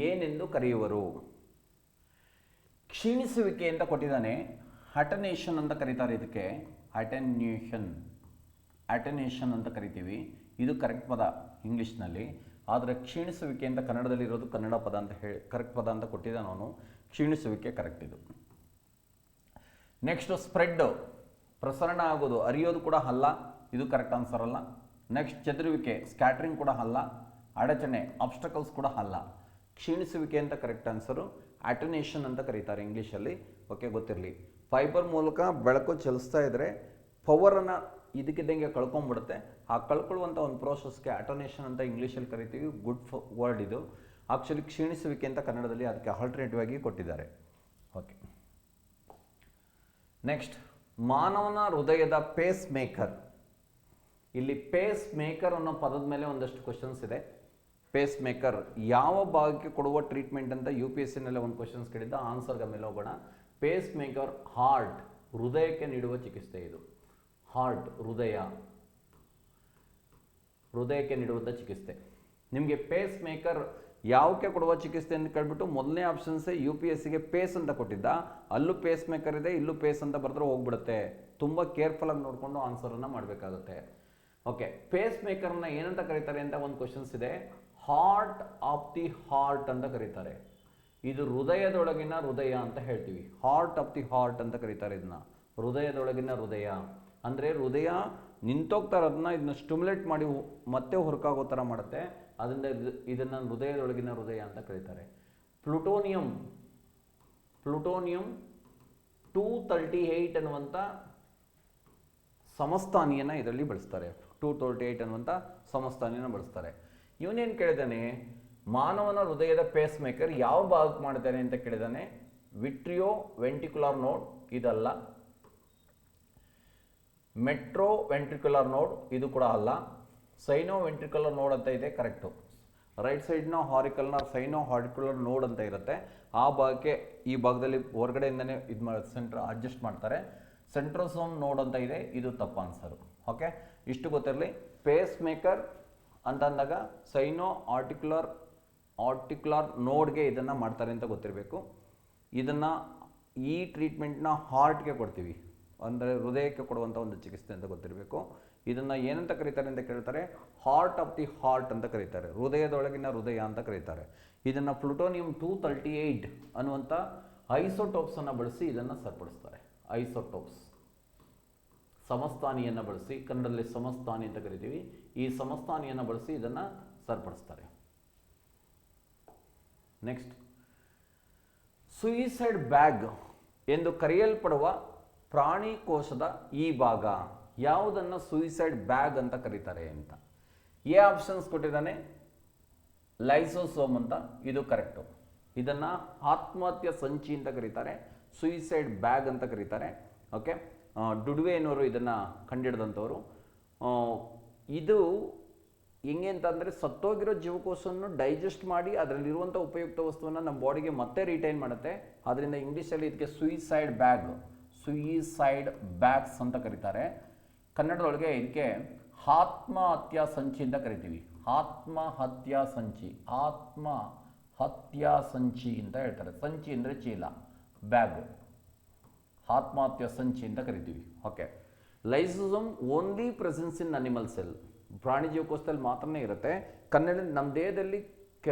ಏನೆಂದು ಕರೆಯುವರು? ಕ್ಷೀಣಿಸುವಿಕೆ ಅಂತ ಕೊಟ್ಟಿದ್ದಾನೆ. ಅಟೆನ್ಯೂಷನ್ ಅಂತ ಕರೀತಾರೆ ಇದಕ್ಕೆ. ಅಟೆನ್ಯೂಷನ್ ಅಂತ ಕರಿತೀವಿ. ಇದು ಕರೆಕ್ಟ್ ಪದ ಇಂಗ್ಲೀಷ್ನಲ್ಲಿ. ಆದರೆ ಕ್ಷೀಣಿಸುವಿಕೆ ಅಂತ ಕನ್ನಡದಲ್ಲಿ ಇರೋದು ಕನ್ನಡ ಪದ ಅಂತ ಹೇಳಿ ಕರೆಕ್ಟ್ ಪದ ಅಂತ ಕೊಟ್ಟಿದ್ದಾನೆ ಅವನು. ಕ್ಷೀಣಿಸುವಿಕೆ ಕರೆಕ್ಟ್ ಇದು. ನೆಕ್ಸ್ಟ್, ಸ್ಪ್ರೆಡ್ ಪ್ರಸರಣ ಆಗೋದು, ಅರಿಯೋದು ಕೂಡ ಅಲ್ಲ, ಇದು ಕರೆಕ್ಟ್ ಆನ್ಸರ್ ಅಲ್ಲ. ನೆಕ್ಸ್ಟ್, ಚದುರುವಿಕೆ, ಸ್ಕ್ಯಾಟ್ರಿಂಗ್ ಕೂಡ ಅಲ್ಲ. ಅಡಚಣೆ, ಆಬ್ಸ್ಟಕಲ್ಸ್ ಕೂಡ ಅಲ್ಲ. ಕ್ಷೀಣಿಸುವಿಕೆ ಅಂತ ಕರೆಕ್ಟ್ ಆನ್ಸರು. ಅಟೆನ್ಯೂಷನ್ ಅಂತ ಕರೀತಾರೆ ಇಂಗ್ಲೀಷಲ್ಲಿ. ಓಕೆ, ಗೊತ್ತಿರಲಿ. ಫೈಬರ್ ಮೂಲಕ ಬೆಳಕು ಚಲಿಸ್ತಾ ಇದ್ದರೆ ಪವರನ್ನು ಇದಕ್ಕಿದ್ದಂಗೆ ಕಳ್ಕೊಂಡ್ಬಿಡುತ್ತೆ. ಆ ಕಳ್ಕೊಳ್ಳುವಂಥ ಒಂದು ಪ್ರೋಸೆಸ್ಗೆ ಅಟೆನ್ಯೂಷನ್ ಅಂತ ಇಂಗ್ಲೀಷಲ್ಲಿ ಕರಿತೀವಿ. ಗುಡ್ ವರ್ಡ್ ಇದು. ಆ್ಯಕ್ಚುಲಿ ಕ್ಷೀಣಿಸುವಿಕೆ ಅಂತ ಕನ್ನಡದಲ್ಲಿ ಅದಕ್ಕೆ ಆಲ್ಟರ್ನೇಟಿವ್ ಆಗಿ ಕೊಟ್ಟಿದ್ದಾರೆ. ಓಕೆ, ನೆಕ್ಸ್ಟ್, ಮಾನವನ ಹೃದಯದ ಪೇಸ್ ಮೇಕರ್. ಇಲ್ಲಿ ಪೇಸ್ ಮೇಕರ್ ಅನ್ನೋ ಪದದ ಮೇಲೆ ಒಂದಷ್ಟು ಕ್ವಶನ್ಸ್ ಇದೆ. ಪೇಸ್ ಮೇಕರ್ ಯಾವ ಭಾಗಕ್ಕೆ ಕೊಡುವ ಟ್ರೀಟ್ಮೆಂಟ್ ಅಂತ UPSCನಲ್ಲೇ ಒಂದು ಕ್ವಶನ್ಸ್ ಕೇಳಿದ್ದ. ಆನ್ಸರ್ಗೆ ಮೇಲೆ ಹೋಗೋಣ. ಪೇಸ್ ಮೇಕರ್ ಹಾರ್ಟ್, ಹೃದಯಕ್ಕೆ ನೀಡುವ ಚಿಕಿತ್ಸೆ ಇದು. ಹಾರ್ಟ್, ಹೃದಯಕ್ಕೆ ನೀಡುವಂಥ ಚಿಕಿತ್ಸೆ. ನಿಮಗೆ ಪೇಸ್ ಮೇಕರ್ ಯಾವಕ್ಕೆ ಕೊಡುವ ಚಿಕಿತ್ಸೆ ಅಂತ ಕೇಳ್ಬಿಟ್ಟು ಮೊದಲನೇ ಆಪ್ಷನ್ಸೇ UPSCಗೆ ಪೇಸ್ ಅಂತ ಕೊಟ್ಟಿದ್ದ. ಅಲ್ಲೂ ಪೇಸ್ ಮೇಕರ್ ಇದೆ, ಇಲ್ಲೂ ಪೇಸ್ ಅಂತ ಬರೆದ್ರೆ ಹೋಗ್ಬಿಡುತ್ತೆ. ತುಂಬ ಕೇರ್ಫುಲ್ಲಾಗಿ ನೋಡಿಕೊಂಡು ಆನ್ಸರನ್ನು ಮಾಡಬೇಕಾಗುತ್ತೆ. ಓಕೆ, ಪೇಸ್ ಮೇಕರ್ನ ಏನಂತ ಕರೀತಾರೆ ಅಂತ ಒಂದು ಕ್ವಶನ್ಸ್ ಇದೆ. ಹಾರ್ಟ್ ಆಫ್ ದಿ ಹಾರ್ಟ್ ಅಂತ ಕರೀತಾರೆ. ಇದು ಹೃದಯದೊಳಗಿನ ಹೃದಯ ಅಂತ ಹೇಳ್ತೀವಿ. ಹಾರ್ಟ್ ಆಫ್ ದಿ ಹಾರ್ಟ್ ಅಂತ ಕರೀತಾರೆ ಇದನ್ನ. ಹೃದಯದೊಳಗಿನ ಹೃದಯ ಅಂದರೆ ಹೃದಯ ನಿಂತೋಗ್ತಾ ಇರೋದನ್ನ ಇದನ್ನ ಸ್ಟಿಮ್ಯುಲೇಟ್ ಮಾಡಿ ಮತ್ತೆ ಹೊರಕಾಗೋ ಥರ ಮಾಡುತ್ತೆ. ಅದರಿಂದ ಇದನ್ನು ಹೃದಯದೊಳಗಿನ ಹೃದಯ ಅಂತ ಕರೀತಾರೆ. ಪ್ಲುಟೋನಿಯಂ 238 ಅನ್ನುವಂಥ ಸಮಸ್ಥಾನಿಯನ್ನು ಇದರಲ್ಲಿ ಬಳಸ್ತಾರೆ. 238 ಅನ್ನುವಂಥ ಸಮಸ್ಥಾನಿಯನ್ನು ಬಳಸ್ತಾರೆ. ಇವನೇನು ಕೇಳಿದಾನೆ, ಮಾನವನ ಹೃದಯದ ಪೇಸ್ ಮೇಕರ್ ಯಾವ ಭಾಗಕ್ಕೆ ಮಾಡ್ತಾನೆ ಅಂತ ಕೇಳಿದಾನೆ. ವಿಟ್ರಿಯೋ ವೆಂಟ್ರಿಕ್ಯುಲರ್ ನೋಡ್ ಇದಲ್ಲ. ಮೆಟ್ರೋ ವೆಂಟ್ರಿಕ್ಯುಲರ್ ನೋಡ್ ಇದು ಕೂಡ ಅಲ್ಲ. ಸೈನೋ ವೆಂಟ್ರಿಕ್ಯುಲರ್ ನೋಡ್ ಅಂತ ಇದೆ, ಕರೆಕ್ಟು. ರೈಟ್ ಸೈಡ್ನ ಹಾರಿಕಲ್ನ ಸೈನೋ ಹಾರಿಕ್ಯುಲರ್ ನೋಡ್ ಅಂತ ಇರುತ್ತೆ. ಆ ಭಾಗಕ್ಕೆ ಈ ಭಾಗದಲ್ಲಿ ಹೊರಗಡೆಯಿಂದನೇ ಇದು ಅಡ್ಜಸ್ಟ್ ಮಾಡ್ತಾರೆ. ಸೆಂಟ್ರೋಸೋಮ್ ನೋಡ್ ಅಂತ ಇದೆ, ಇದು ತಪ್ಪು ಆನ್ಸರು. ಓಕೆ, ಇಷ್ಟು ಗೊತ್ತಿರಲಿ. ಪೇಸ್ ಮೇಕರ್ ಅಂತಂದಾಗ ಸೈನೋ ಆರ್ಟಿಕ್ಯುಲರ್ ನೋಡ್ಗೆ ಇದನ್ನು ಮಾಡ್ತಾರೆ ಅಂತ ಗೊತ್ತಿರಬೇಕು. ಇದನ್ನು ಈ ಟ್ರೀಟ್ಮೆಂಟ್ನ ಹಾರ್ಟ್ಗೆ ಕೊಡ್ತೀವಿ, ಅಂದರೆ ಹೃದಯಕ್ಕೆ ಕೊಡುವಂಥ ಒಂದು ಚಿಕಿತ್ಸೆ ಅಂತ ಗೊತ್ತಿರಬೇಕು. ಇದನ್ನು ಏನಂತ ಕರೀತಾರೆ ಅಂತ ಕೇಳ್ತಾರೆ, ಹಾರ್ಟ್ ಆಫ್ ದಿ ಹಾರ್ಟ್ ಅಂತ ಕರೀತಾರೆ, ಹೃದಯದೊಳಗಿನ ಹೃದಯ ಅಂತ ಕರೀತಾರೆ. ಇದನ್ನು ಪ್ಲುಟೋನಿಯಂ 238 ಅನ್ನುವಂಥ ಐಸೋಟೋಪ್ಸನ್ನು ಬಳಸಿ ಇದನ್ನು ಸರಿಪಡಿಸ್ತಾರೆ. ಐಸೋಟೋಪ್ಸ್ ಸಮಸ್ಥಾನಿಯನ್ನು ಬಳಸಿ, ಕನ್ನಡದಲ್ಲಿ ಸಮಸ್ಥಾನಿ ಅಂತ ಕರಿತೀವಿ, ಈ ಸಮಸ್ಥಾನಿಯನ್ನು ಬಳಸಿ ಇದನ್ನು ಸರಿಪಡಿಸ್ತಾರೆ. ನೆಕ್ಸ್ಟ್, ಸುಯಿಸೈಡ್ ಬ್ಯಾಗ್ ಎಂದು ಕರೆಯಲ್ಪಡುವ ಪ್ರಾಣಿ ಕೋಶದ ಈ ಭಾಗ ಯಾವುದನ್ನು ಸುಯಿಸೈಡ್ ಬ್ಯಾಗ್ ಅಂತ ಕರೀತಾರೆ ಅಂತ. ಎ ಆಪ್ಷನ್ಸ್ ಕೊಟ್ಟಿದ್ದಾನೆ, ಲೈಸೋಸೋಮ್ ಅಂತ, ಇದು ಕರೆಕ್ಟು. ಇದನ್ನು ಆತ್ಮಹತ್ಯೆ ಸಂಚಿ ಅಂತ ಕರೀತಾರೆ, ಸುಯಿಸೈಡ್ ಬ್ಯಾಗ್ ಅಂತ ಕರೀತಾರೆ. ಓಕೆ, ಡುಡ್ವೇನವರು ಇದನ್ನು ಕಂಡಿಡಿದಂಥವ್ರು. ಇದು ಹೆಂಗೆ ಅಂತಂದರೆ ಸತ್ತೋಗಿರೋ ಜೀವಕೋಶವನ್ನು ಡೈಜೆಸ್ಟ್ ಮಾಡಿ ಅದರಲ್ಲಿರುವಂಥ ಉಪಯುಕ್ತ ವಸ್ತುವನ್ನು ನಮ್ಮ ಬಾಡಿಗೆ ಮತ್ತೆ ರಿಟೈನ್ ಮಾಡುತ್ತೆ. ಆದ್ದರಿಂದ ಇಂಗ್ಲೀಷಲ್ಲಿ ಇದಕ್ಕೆ ಸುಯಿಸೈಡ್ ಬ್ಯಾಗ್ಸ್ ಅಂತ ಕರೀತಾರೆ. ಕನ್ನಡದೊಳಗೆ ಇದಕ್ಕೆ ಆತ್ಮಹತ್ಯಾ ಸಂಚಿ ಅಂತ ಕರಿತೀವಿ. ಆತ್ಮಹತ್ಯಾ ಸಂಚಿ ಅಂತ ಹೇಳ್ತಾರೆ. ಸಂಚಿ ಅಂದರೆ ಚೀಲ, ಬ್ಯಾಗ್, ಆತ್ಮಹತ್ಯಾ ಸಂಚಿ ಅಂತ ಕರಿತೀವಿ. ಓಕೆ, ಲೈಸೋಸೋಮ್ ಓನ್ಲಿ ಪ್ರೆಸೆನ್ಸ್ ಇನ್ ಅನಿಮಲ್ ಸೆಲ್, ಪ್ರಾಣಿ ಜೀವಕೋಶದಲ್ಲಿ ಮಾತ್ರನೇ ಇರುತ್ತೆ. ನಮ್ಮ ದೇಹದಲ್ಲಿ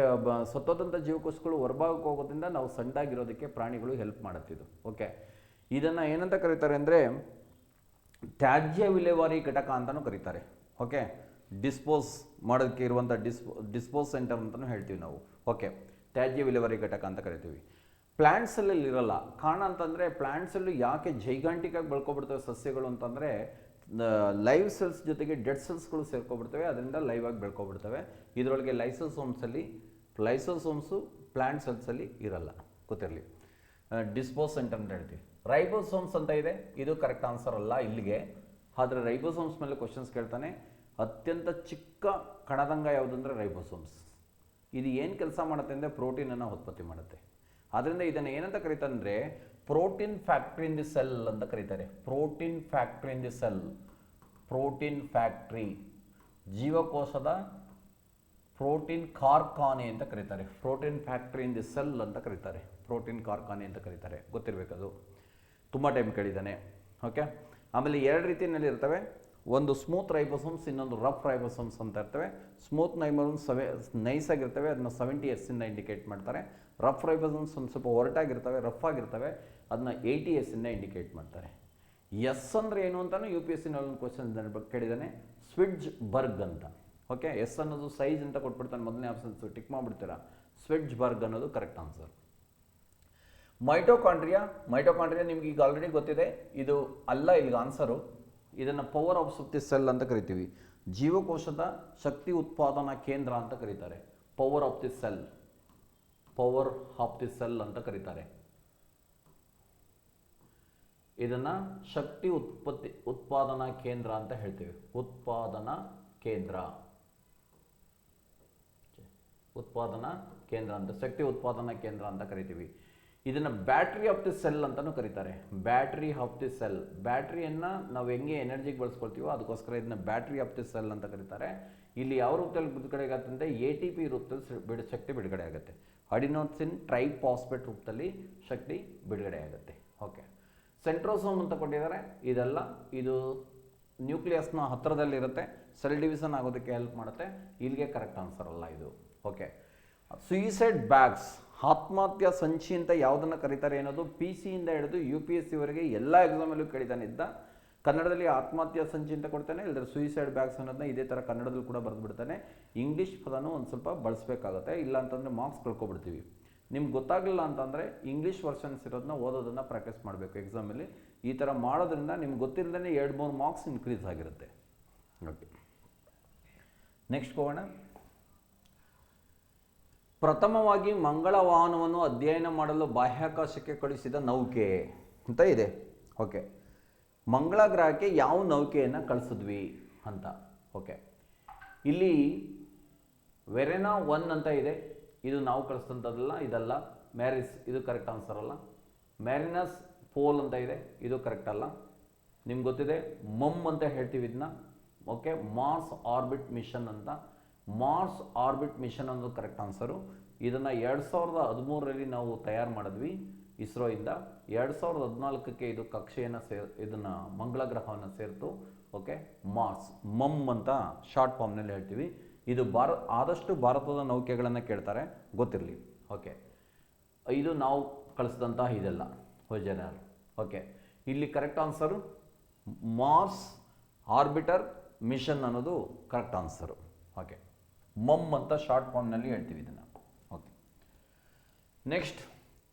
ಸತ್ತೋದಂಥ ಜೀವಕೋಶಗಳು ಹೊರಭಾಗಕ್ಕೆ ಹೋಗೋದ್ರಿಂದ ನಾವು ಸಣ್ಣದಾಗಿರೋದಕ್ಕೆ ಪ್ರಾಣಿಗಳು ಹೆಲ್ಪ್ ಮಾಡುತ್ತಿದ್ದು. ಓಕೆ, ಇದನ್ನು ಏನಂತ ಕರೀತಾರೆ ಅಂದರೆ ತ್ಯಾಜ್ಯ ವಿಲೇವಾರಿ ಘಟಕ ಅಂತಲೂ ಕರೀತಾರೆ. ಓಕೆ, ಡಿಸ್ಪೋಸ್ ಮಾಡೋದಕ್ಕೆ ಇರುವಂಥ ಡಿಸ್ಪೋಸ್ ಸೆಂಟರ್ ಅಂತಲೂ ಹೇಳ್ತೀವಿ ನಾವು. ಓಕೆ, ತ್ಯಾಜ್ಯ ವಿಲೇವಾರಿ ಘಟಕ ಅಂತ ಕರಿತೀವಿ. ಪ್ಲ್ಯಾಂಟ್ಸಲ್ಲಿ ಇರಲ್ಲ. ಕಾರಣ ಅಂತಂದರೆ ಪ್ಲ್ಯಾಂಟ್ಸಲ್ಲೂ ಯಾಕೆ ಜೈಗಾಂಟಿಕಾಗಿ ಬೆಳ್ಕೊಬಿಡ್ತವೆ ಸಸ್ಯಗಳು ಅಂತಂದರೆ ಲೈವ್ ಸೆಲ್ಸ್ ಜೊತೆಗೆ ಡೆಡ್ ಸೆಲ್ಸ್ಗಳು ಸೇರ್ಕೊಬಿಡ್ತವೆ, ಅದರಿಂದ ಲೈವ್ ಆಗಿ ಬೆಳ್ಕೊಬಿಡ್ತವೆ. ಇದರೊಳಗೆ ಲೈಸೋಸೋಮ್ಸು ಪ್ಲ್ಯಾಂಟ್ ಸೆಲ್ಸಲ್ಲಿ ಇರಲ್ಲ, ಗೊತ್ತಿರಲಿ. ಡಿಸ್ಪೋಸ್ ಸೆಂಟರ್ ಅಂತ ಹೇಳ್ತೀವಿ. ರೈಬೋಸೋಮ್ಸ್ ಅಂತ ಇದೆ, ಇದು ಕರೆಕ್ಟ್ ಆನ್ಸರ್ ಅಲ್ಲ ಇಲ್ಲಿಗೆ. ಆದರೆ ರೈಬೋಸೋಮ್ಸ್ ಮೇಲೆ ಕ್ವಶನ್ಸ್ ಕೇಳ್ತಾನೆ. ಅತ್ಯಂತ ಚಿಕ್ಕ ಕಣದಂಗ ಯಾವುದು ಅಂದರೆ ರೈಬೋಸೋಮ್ಸ್. ಇದು ಏನು ಕೆಲಸ ಮಾಡುತ್ತೆ ಅಂದರೆ ಪ್ರೋಟೀನನ್ನು ಉತ್ಪತ್ತಿ ಮಾಡುತ್ತೆ. ಆದ್ದರಿಂದ ಇದನ್ನು ಏನಂತ ಕರೀತಾರೆ ಅಂದರೆ protein factory in the cell ಅಂತ ಕರೀತಾರೆ. ಪ್ರೋಟೀನ್ ಫ್ಯಾಕ್ಟ್ರಿ, ಜೀವಕೋಶದ ಪ್ರೋಟೀನ್ ಕಾರ್ಖಾನೆ ಅಂತ ಕರೀತಾರೆ. Protein factory in the cell ಅಂತ ಕರೀತಾರೆ. ಪ್ರೋಟೀನ್ ಕಾರ್ಖಾನೆ ಅಂತ ಕರೀತಾರೆ, ಗೊತ್ತಿರಬೇಕದು. ತುಂಬ ಟೈಮ್ ಕೇಳಿದ್ದಾನೆ. ಓಕೆ, ಆಮೇಲೆ ಎರಡು ರೀತಿಯಲ್ಲಿ ಇರ್ತವೆ. ಒಂದು ಸ್ಮೂತ್ ರೈಬೋಸೋಮ್ಸ್, ಇನ್ನೊಂದು ರಫ್ ರೈಬೋಸೋಮ್ಸ್ ಅಂತ ಇರ್ತವೆ. ಸ್ಮೂತ್ ರೈಬೋಸೋಮ್ಸ್ ನೈಸ್ ಆಗಿರ್ತವೆ, ಅದನ್ನ 70S ಇಂದ ಇಂಡಿಕೇಟ್ ಮಾಡ್ತಾರೆ. ರಫ್ ರೈಬೋಸೋಮ್ಸ್ ಒಂದು ಸ್ವಲ್ಪ ಒರಟಾಗಿರ್ತವೆ, ರಫ್ ಆಗಿರ್ತವೆ, ಅದನ್ನ 80S ಇಂದ ಇಂಡಿಕೇಟ್ ಮಾಡ್ತಾರೆ. ಎಸ್ ಅಂದರೆ ಏನು ಅಂತಲೂ UPSC ನಲ್ಲಿ ಕ್ವಶನ್ ಕೇಳಿದ್ದಾನೆ, ಸ್ವಿಡ್ಜ್ ಬರ್ಗ್ ಅಂತ. ಓಕೆ, ಎಸ್ ಅನ್ನೋದು ಸೈಜ್ ಅಂತ ಕೊಟ್ಬಿಡ್ತಾನೆ, ಮೊದಲನೇ ಆಪ್ಷನ್ಸ್ ಟಿಕ್ ಮಾಡಿಬಿಡ್ತೀರಾ. ಸ್ವಿಡ್ಜ್ ಬರ್ಗ್ ಅನ್ನೋದು ಕರೆಕ್ಟ್ ಆನ್ಸರ್. ಮೈಟೋಕಾಂಡ್ರಿಯಾ ನಿಮ್ಗೆ ಈಗ ಆಲ್ರೆಡಿ ಗೊತ್ತಿದೆ, ಇದು ಅಲ್ಲ ಇಲ್ಲಿಗೆ ಆನ್ಸರು. ಇದನ್ನು ಪವರ್ ಆಫ್ ದಿ ಸೆಲ್ ಅಂತ ಕರಿತೀವಿ. ಜೀವಕೋಶದ ಶಕ್ತಿ ಉತ್ಪಾದನಾ ಕೇಂದ್ರ ಅಂತ ಕರೀತಾರೆ. ಪವರ್ ಆಫ್ ದಿ ಸೆಲ್ ಅಂತ ಕರೀತಾರೆ. ಇದನ್ನ ಶಕ್ತಿ ಉತ್ಪಾದನಾ ಕೇಂದ್ರ ಅಂತ ಹೇಳ್ತೀವಿ. ಉತ್ಪಾದನಾ ಕೇಂದ್ರ ಅಂತ, ಶಕ್ತಿ ಉತ್ಪಾದನಾ ಕೇಂದ್ರ ಅಂತ ಕರಿತೀವಿ. ಇದನ್ನು ಬ್ಯಾಟ್ರಿ ಆಫ್ ದಿ ಸೆಲ್ ಅಂತಲೂ ಕರೀತಾರೆ. ಬ್ಯಾಟ್ರಿಯನ್ನು ನಾವು ಹೆಂಗೆ ಎನರ್ಜಿಗೆ ಬಳಸ್ಕೊಳ್ತೀವೋ ಅದಕ್ಕೋಸ್ಕರ ಇದನ್ನ ಬ್ಯಾಟ್ರಿ ಆಫ್ ದಿ ಸೆಲ್ ಅಂತ ಕರೀತಾರೆ. ಇಲ್ಲಿ ಯಾವ ರೂಪದಲ್ಲಿ ಬಿಡುಗಡೆ ಆಗುತ್ತೆ ಅಂದರೆ ATP ರೂಪದಲ್ಲಿ ಶಕ್ತಿ ಬಿಡುಗಡೆ ಆಗುತ್ತೆ. ಅಡಿನೋಸಿನ್ ಟ್ರೈಫಾಸ್ಫೇಟ್ ರೂಪದಲ್ಲಿ ಶಕ್ತಿ ಬಿಡುಗಡೆ ಆಗುತ್ತೆ. ಓಕೆ, ಸೆಂಟ್ರೋಸೋಮ್ ಅಂತ ಕೊಟ್ಟಿದ್ದಾರೆ. ಇದು ನ್ಯೂಕ್ಲಿಯಸ್ನ ಹತ್ತಿರದಲ್ಲಿರುತ್ತೆ, ಸೆಲ್ ಡಿವಿಷನ್ ಆಗೋದಕ್ಕೆ ಹೆಲ್ಪ್ ಮಾಡುತ್ತೆ. ಇಲ್ಲಿಗೆ ಕರೆಕ್ಟ್ ಆನ್ಸರ್ ಅಲ್ಲ ಇದು. ಓಕೆ, ಸುಯಿಸೈಡ್ ಬ್ಯಾಗ್ಸ್, ಆತ್ಮಹತ್ಯಾ ಸಂಚಿ ಅಂತ ಯಾವುದನ್ನು ಕರೀತಾರೆ ಅನ್ನೋದು PC ಇಂದ ಹಿಡಿದು UPSC ವರೆಗೆ ಎಲ್ಲ ಎಕ್ಸಾಮಲ್ಲೂ ಕೇಳಿದ್ದಾನೆ ಇದ್ದ. ಕನ್ನಡದಲ್ಲಿ ಆತ್ಮಹತ್ಯಾ ಸಂಚಿ ಅಂತ ಕೊಡ್ತಾನೆ, ಇಲ್ಲದ್ರೆ ಸುಯಿಸೈಡ್ ಬ್ಯಾಗ್ಸ್ ಅನ್ನೋದನ್ನ ಇದೇ ಥರ ಕನ್ನಡದಲ್ಲಿ ಕೂಡ ಬರೆದು ಬಿಡ್ತಾನೆ. ಇಂಗ್ಲೀಷ್ ಪದನೂ ಒಂದು ಸ್ವಲ್ಪ ಬಳಸಬೇಕಾಗುತ್ತೆ, ಇಲ್ಲ ಅಂತಂದರೆ ಮಾರ್ಕ್ಸ್ ಕಳ್ಕೊಬಿಡ್ತೀವಿ. ನಿಮ್ಗೆ ಗೊತ್ತಾಗಲಿಲ್ಲ ಅಂತಂದರೆ ಇಂಗ್ಲೀಷ್ ವರ್ಷನ್ಸ್ ಇರೋದನ್ನ ಓದೋದನ್ನು ಪ್ರಾಕ್ಟೀಸ್ ಮಾಡಬೇಕು ಎಕ್ಸಾಮಲ್ಲಿ. ಈ ಥರ ಮಾಡೋದ್ರಿಂದ ನಿಮ್ಗೆ ಗೊತ್ತಿಲ್ಲದೇ 2-3 ಮಾರ್ಕ್ಸ್ ಇನ್ಕ್ರೀಸ್ ಆಗಿರುತ್ತೆ. ಓಕೆ, ನೆಕ್ಸ್ಟ್ ಹೋಗೋಣ. ಪ್ರಥಮವಾಗಿ ಮಂಗಳ ವಾಹನವನ್ನು ಅಧ್ಯಯನ ಮಾಡಲು ಬಾಹ್ಯಾಕಾಶಕ್ಕೆ ಕಳಿಸಿದ ನೌಕೆ ಅಂತ ಇದೆ. ಓಕೆ, ಮಂಗಳ ಗ್ರಹಕ್ಕೆ ಯಾವ ನೌಕೆಯನ್ನು ಕಳಿಸಿದ್ವಿ ಅಂತ. ಓಕೆ, ಇಲ್ಲಿ ವೆರೆನಾ 1 ಅಂತ ಇದೆ, ಇದು ನಾವು ಕಳಿಸ್ತಂಥದ್ದಲ್ಲ, ಇದಲ್ಲ. ಮ್ಯಾರಿಸ್, ಇದು ಕರೆಕ್ಟ್ ಆನ್ಸರ್ ಅಲ್ಲ. ಮ್ಯಾರಿನಸ್ ಪೋಲ್ ಅಂತ ಇದೆ, ಇದು ಕರೆಕ್ಟ್ ಅಲ್ಲ. ನಿಮ್ಗೆ ಗೊತ್ತಿದೆ ಮಮ್ ಅಂತ ಹೇಳ್ತೀವಿ ಇದನ್ನ. ಓಕೆ, ಮಾರ್ಸ್ ಆರ್ಬಿಟ್ ಮಿಷನ್ ಅಂತ. ಮಾರ್ಸ್ ಆರ್ಬಿಟ್ ಮಿಷನ್ ಅನ್ನೋದು ಕರೆಕ್ಟ್ ಆನ್ಸರು. ಇದನ್ನು 2013ರಲ್ಲಿ ನಾವು ತಯಾರು ಮಾಡಿದ್ವಿ ಇಸ್ರೋಯಿಂದ. 2014ಕ್ಕೆ ಇದು ಕಕ್ಷೆಯನ್ನು ಇದನ್ನು ಮಂಗಳ ಗ್ರಹವನ್ನು ಸೇರಿತು. ಓಕೆ, ಮಾರ್ಸ್, ಮಮ್ ಅಂತ ಶಾರ್ಟ್ ಫಾರ್ಮ್ನಲ್ಲಿ ಹೇಳ್ತೀವಿ. ಇದು ಆದಷ್ಟು ಭಾರತದ ನೌಕೆಗಳನ್ನು ಕೇಳ್ತಾರೆ, ಗೊತ್ತಿರಲಿ. ಓಕೆ, ಇದು ನಾವು ಕಳಿಸಿದಂತಹ ಇದೆಲ್ಲ ವೊಯೇಜರ್. ಓಕೆ, ಇಲ್ಲಿ correct answer Mars orbiter mission ಅನ್ನೋದು ಕರೆಕ್ಟ್ ಆನ್ಸರು. ಓಕೆ, ಮಮ್ ಅಂತ ಶಾರ್ಟ್ ಫಾರ್ಮ್ನಲ್ಲಿ ಹೇಳ್ತೀವಿ ಇದನ್ನು. ಓಕೆ, ನೆಕ್ಸ್ಟ್,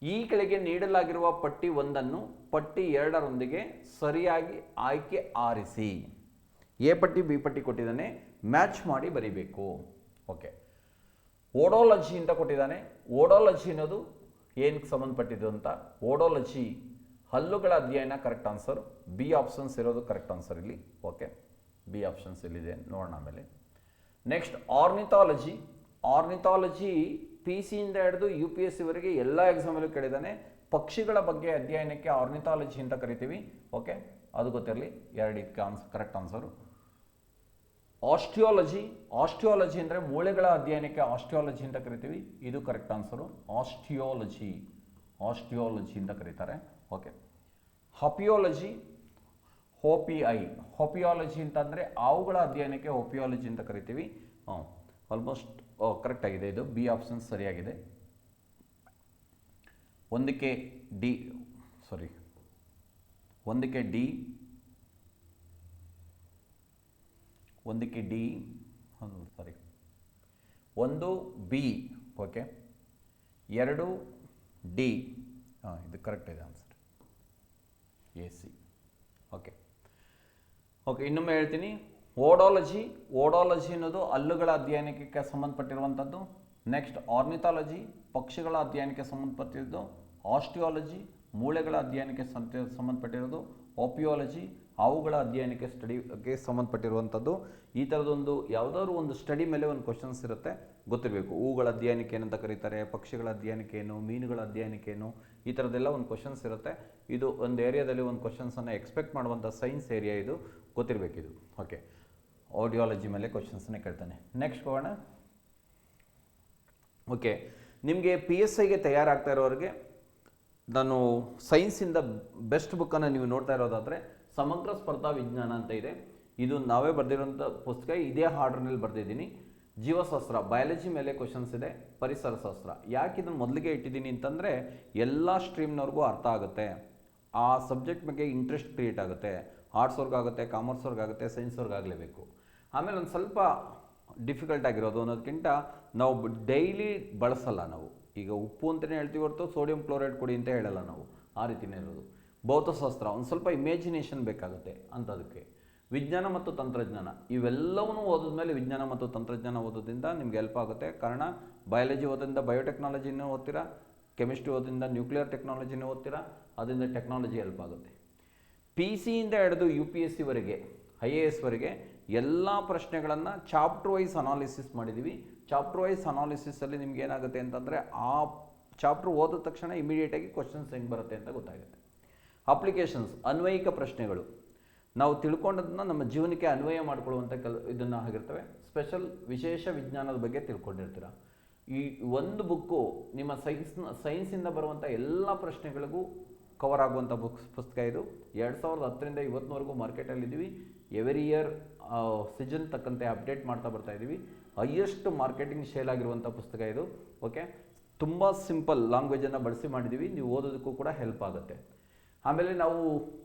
ಈ ಕೆಳಗೆ ನೀಡಲಾಗಿರುವ ಪಟ್ಟಿ 1 ಪಟ್ಟಿ 2 ಸರಿಯಾಗಿ ಆಯ್ಕೆ ಆರಿಸಿ. ಎ ಪಟ್ಟಿ ಬಿ ಪಟ್ಟಿ ಕೊಟ್ಟಿದ್ದಾನೆ, ಮ್ಯಾಚ್ ಮಾಡಿ ಬರೀಬೇಕು. ಓಕೆ, ಓಡಾಲಜಿ ಅಂತ ಕೊಟ್ಟಿದ್ದಾನೆ. ಓಡಾಲಜಿ ಅನ್ನೋದು ಏನಕ್ಕೆ ಸಂಬಂಧಪಟ್ಟಿದ್ದು ಅಂತ, ಓಡಾಲಜಿ ಹಲ್ಲುಗಳ ಅಧ್ಯಯನ ಕರೆಕ್ಟ್ ಆನ್ಸರ್. ಬಿ ಆಪ್ಷನ್ಸ್ ಇರೋದು ಕರೆಕ್ಟ್ ಆನ್ಸರ್ ಇಲ್ಲಿ. ಓಕೆ, ಬಿ ಆಪ್ಷನ್ಸ್ ಇಲ್ಲಿದೆ, ನೋಡೋಣ ಆಮೇಲೆ. Next, ornithology. ಆರ್ನಿಥಾಲಜಿ ಪಿ ಸಿಯಿಂದ ಹಿಡಿದು UPSC ವರೆಗೆ ಎಲ್ಲ ಎಕ್ಸಾಮಲ್ಲೂ ಕೇಳಿದ್ದಾನೆ. ಪಕ್ಷಿಗಳ ಬಗ್ಗೆ ಅಧ್ಯಯನಕ್ಕೆ ಆರ್ನಿಥಾಲಜಿ ಅಂತ ಕರಿತೀವಿ. ಓಕೆ, ಅದು ಗೊತ್ತಿರಲಿ. ಇದಕ್ಕೆ ಕರೆಕ್ಟ್ ಆನ್ಸರು. ಆಸ್ಟಿಯಾಲಜಿ. ಆಸ್ಟಿಯಾಲಜಿ ಅಂದರೆ ಮೂಳೆಗಳ ಅಧ್ಯಯನಕ್ಕೆ ಆಸ್ಟಿಯಾಲಜಿ ಅಂತ ಕರಿತೀವಿ. ಇದು ಕರೆಕ್ಟ್ ಆನ್ಸರು. ಆಸ್ಟಿಯಾಲಜಿ, ಆಸ್ಟಿಯಾಲಜಿ ಅಂತ ಕರೀತಾರೆ. ಓಕೆ, ಹಾಪಿಯಾಲಜಿ. ಹೋಪಿಯಾಲಜಿ ಅಂತಂದರೆ ಆವುಗಳ ಅಧ್ಯಯನಕ್ಕೆ ಹೋಪಿಯಾಲಜಿ ಅಂತ ಕರಿತೀವಿ. ಆಲ್ಮೋಸ್ಟ್ ಕರೆಕ್ಟ್ ಆಗಿದೆ. ಇದು ಬಿ ಆಪ್ಷನ್ ಸರಿಯಾಗಿದೆ. ಒಂದಕ್ಕೆ ಡಿ ಸಾರಿ 1 ಬಿ. Okay, 2 D. ಇದು ಕರೆಕ್ಟ್ ಇದೆ ಆನ್ಸರ್, AC. ಓಕೆ, ಇನ್ನೊಮ್ಮೆ ಹೇಳ್ತೀನಿ. ಓಡಾಲಜಿ ಅನ್ನೋದು ಹಲ್ಲುಗಳ ಅಧ್ಯಯನಕ್ಕೆ ಸಂಬಂಧಪಟ್ಟಿರುವಂಥದ್ದು. ನೆಕ್ಸ್ಟ್, ಆರ್ನಿಥಾಲಜಿ ಪಕ್ಷಿಗಳ ಅಧ್ಯಯನಕ್ಕೆ ಸಂಬಂಧಪಟ್ಟಿರೋದು. ಆಸ್ಟಿಯಾಲಜಿ ಮೂಳೆಗಳ ಅಧ್ಯಯನಕ್ಕೆ ಸಂಬಂಧಪಟ್ಟಿರೋದು. ಓಪಿಯಾಲಜಿ ಅವುಗಳ ಸ್ಟಡಿಗೆ ಸಂಬಂಧಪಟ್ಟಿರುವಂಥದ್ದು. ಈ ಥರದೊಂದು ಯಾವುದಾದ್ರು ಒಂದು ಸ್ಟಡಿ ಮೇಲೆ ಒಂದು ಕ್ವಶನ್ಸ್ ಇರುತ್ತೆ, ಗೊತ್ತಿರಬೇಕು. ಹೂಗಳ ಅಧ್ಯಯನಕ್ಕೆ ಏನಂತ ಕರೀತಾರೆ, ಪಕ್ಷಿಗಳ ಅಧ್ಯಯನಕ್ಕೇನು, ಮೀನುಗಳ ಅಧ್ಯಯನಕ್ಕೇನು, ಈ ಥರದ್ದೆಲ್ಲ ಒಂದು ಕ್ವಶನ್ಸ್ ಇರುತ್ತೆ. ಇದು ಒಂದು ಏರಿಯಾದಲ್ಲಿ ಒಂದು ಕ್ವಶನ್ಸನ್ನು ಎಕ್ಸ್ಪೆಕ್ಟ್ ಮಾಡುವಂಥ ಸೈನ್ಸ್ ಏರಿಯಾ, ಇದು ಗೊತ್ತಿರಬೇಕಿದು. ಓಕೆ, ಆಡಿಯಾಲಜಿ ಮೇಲೆ ಕ್ವಶನ್ಸನ್ನೇ ಕೇಳ್ತಾನೆ. ನೆಕ್ಸ್ಟ್ ಹೋಗೋಣ. ಓಕೆ, ನಿಮಗೆ PSIಗೆ ತಯಾರಾಗ್ತಾ ಇರೋರಿಗೆ ನಾನು ಸೈನ್ಸಿಂದ ಬೆಸ್ಟ್ ಬುಕ್ಕನ್ನು ನೀವು ನೋಡ್ತಾ ಇರೋದಾದರೆ ಸಮಗ್ರ ಸ್ಪರ್ಧಾ ವಿಜ್ಞಾನ ಅಂತ ಇದೆ. ಇದು ನಾವೇ ಬರೆದಿರೋಂಥ ಪುಸ್ತಕ. ಇದೇ ಆರ್ಡರ್ನಲ್ಲಿ ಬರೆದಿದ್ದೀನಿ. ಜೀವಶಾಸ್ತ್ರ, ಬಯಾಲಜಿ ಮೇಲೆ ಕ್ವಶನ್ಸ್ ಇದೆ. ಪರಿಸರ ಶಾಸ್ತ್ರ. ಯಾಕೆ ಇದನ್ನು ಮೊದಲಿಗೆ ಇಟ್ಟಿದ್ದೀನಿ ಅಂತಂದರೆ ಎಲ್ಲ ಸ್ಟ್ರೀಮ್ನವ್ರಿಗೂ ಅರ್ಥ ಆಗುತ್ತೆ, ಆ ಸಬ್ಜೆಕ್ಟ್ ಬಗ್ಗೆ ಇಂಟ್ರೆಸ್ಟ್ ಕ್ರಿಯೇಟ್ ಆಗುತ್ತೆ. ಆರ್ಟ್ಸ್ವ್ರಿಗಾಗುತ್ತೆ, ಕಾಮರ್ಸ್ವ್ರಿಗಾಗುತ್ತೆ, ಸೈನ್ಸ್ವ್ರಿಗಾಗಲೇಬೇಕು. ಆಮೇಲೆ ಒಂದು ಸ್ವಲ್ಪ ಡಿಫಿಕಲ್ಟ್ ಆಗಿರೋದು ಅನ್ನೋದಕ್ಕಿಂತ ನಾವು ಡೈಲಿ ಬಳಸಲ್ಲ. ನಾವು ಈಗ ಉಪ್ಪು ಅಂತಲೇ ಹೇಳ್ತೀವಿ ಹೊರತು ಸೋಡಿಯಂ ಕ್ಲೋರೈಡ್ ಕೊಡಿ ಅಂತ ಹೇಳಲ್ಲ ನಾವು, ಆ ರೀತಿಯೇ ಇರೋದು. ಭೌತಶಾಸ್ತ್ರ ಒಂದು ಸ್ವಲ್ಪ ಇಮೇಜಿನೇಷನ್ ಬೇಕಾಗುತ್ತೆ ಅಂಥದಕ್ಕೆ. ವಿಜ್ಞಾನ ಮತ್ತು ತಂತ್ರಜ್ಞಾನ ಇವೆಲ್ಲವನ್ನೂ ಓದಿದ್ಮೇಲೆ ವಿಜ್ಞಾನ ಮತ್ತು ತಂತ್ರಜ್ಞಾನ ಓದೋದ್ರಿಂದ ನಿಮ್ಗೆ ಹೆಲ್ಪ್ ಆಗುತ್ತೆ. ಕಾರಣ ಬಯಾಲಜಿ ಓದೋದ್ರಿಂದ ಬಯೋಟೆಕ್ನಾಲಜಿನೂ ಓದ್ತೀರಾ, ಕೆಮಿಸ್ಟ್ರಿ ಓದೋದ್ರಿಂದ ನ್ಯೂಕ್ಲಿಯರ್ ಟೆಕ್ನಾಲಜಿನೂ ಓದ್ತೀರಾ, ಅದರಿಂದ ಟೆಕ್ನಾಲಜಿ ಹೆಲ್ಪ್ ಆಗುತ್ತೆ. PC ಯಿಂದ ಹಿಡಿದು UPSC ವರೆಗೆ, IAS ವರೆಗೆ ಎಲ್ಲ ಪ್ರಶ್ನೆಗಳನ್ನು ಚಾಪ್ಟರ್ ವೈಸ್ ಅನಾಲಿಸಿಸ್ ಮಾಡಿದ್ದೀವಿ. ಚಾಪ್ಟರ್ ವೈಸ್ ಅನಾಲಿಸಿಸಲ್ಲಿ ನಿಮ್ಗೆ ಏನಾಗುತ್ತೆ ಅಂತಂದರೆ ಆ ಚಾಪ್ಟರ್ ಓದಿದ ತಕ್ಷಣ ಇಮಿಡಿಯೇಟಾಗಿ ಕ್ವಶನ್ಸ್ ಹೆಂಗೆ ಬರುತ್ತೆ ಅಂತ ಗೊತ್ತಾಗುತ್ತೆ. ಅಪ್ಲಿಕೇಶನ್ಸ್, ಅನ್ವಯಿಕ ಪ್ರಶ್ನೆಗಳು, ನಾವು ತಿಳ್ಕೊಂಡದನ್ನ ನಮ್ಮ ಜೀವನಕ್ಕೆ ಅನ್ವಯ ಮಾಡಿಕೊಳ್ಳುವಂಥ ಇದನ್ನು ಆಗಿರ್ತವೆ. ವಿಶೇಷ ವಿಜ್ಞಾನದ ಬಗ್ಗೆ ತಿಳ್ಕೊಂಡಿರ್ತೀರ. ಈ ಒಂದು ಬುಕ್ಕು ನಿಮ್ಮ ಸೈನ್ಸಿಂದ ಬರುವಂಥ ಎಲ್ಲ ಪ್ರಶ್ನೆಗಳಿಗೂ ಕವರ್ ಆಗುವಂಥ ಪುಸ್ತಕ ಇದು. 2010ರಿಂದ ಇವತ್ತಿನವರೆಗೂ ಮಾರ್ಕೆಟಲ್ಲಿದ್ದೀವಿ. ಎವ್ರಿ ಇಯರ್ ಸೀಸನ್ ತಕ್ಕಂತೆ ಅಪ್ಡೇಟ್ ಮಾಡ್ತಾ ಬರ್ತಾ ಇದ್ದೀವಿ. ಹೈಯೆಸ್ಟ್ ಮಾರ್ಕೆಟಿಂಗ್ ಶೇಲ್ ಆಗಿರುವಂಥ ಪುಸ್ತಕ ಇದು. ಓಕೆ, ತುಂಬ ಸಿಂಪಲ್ ಲ್ಯಾಂಗ್ವೇಜನ್ನು ಬಳಸಿ ಮಾಡಿದ್ದೀವಿ. ನೀವು ಓದೋದಕ್ಕೂ ಕೂಡ ಹೆಲ್ಪ್ ಆಗುತ್ತೆ. ಆಮೇಲೆ ನಾವು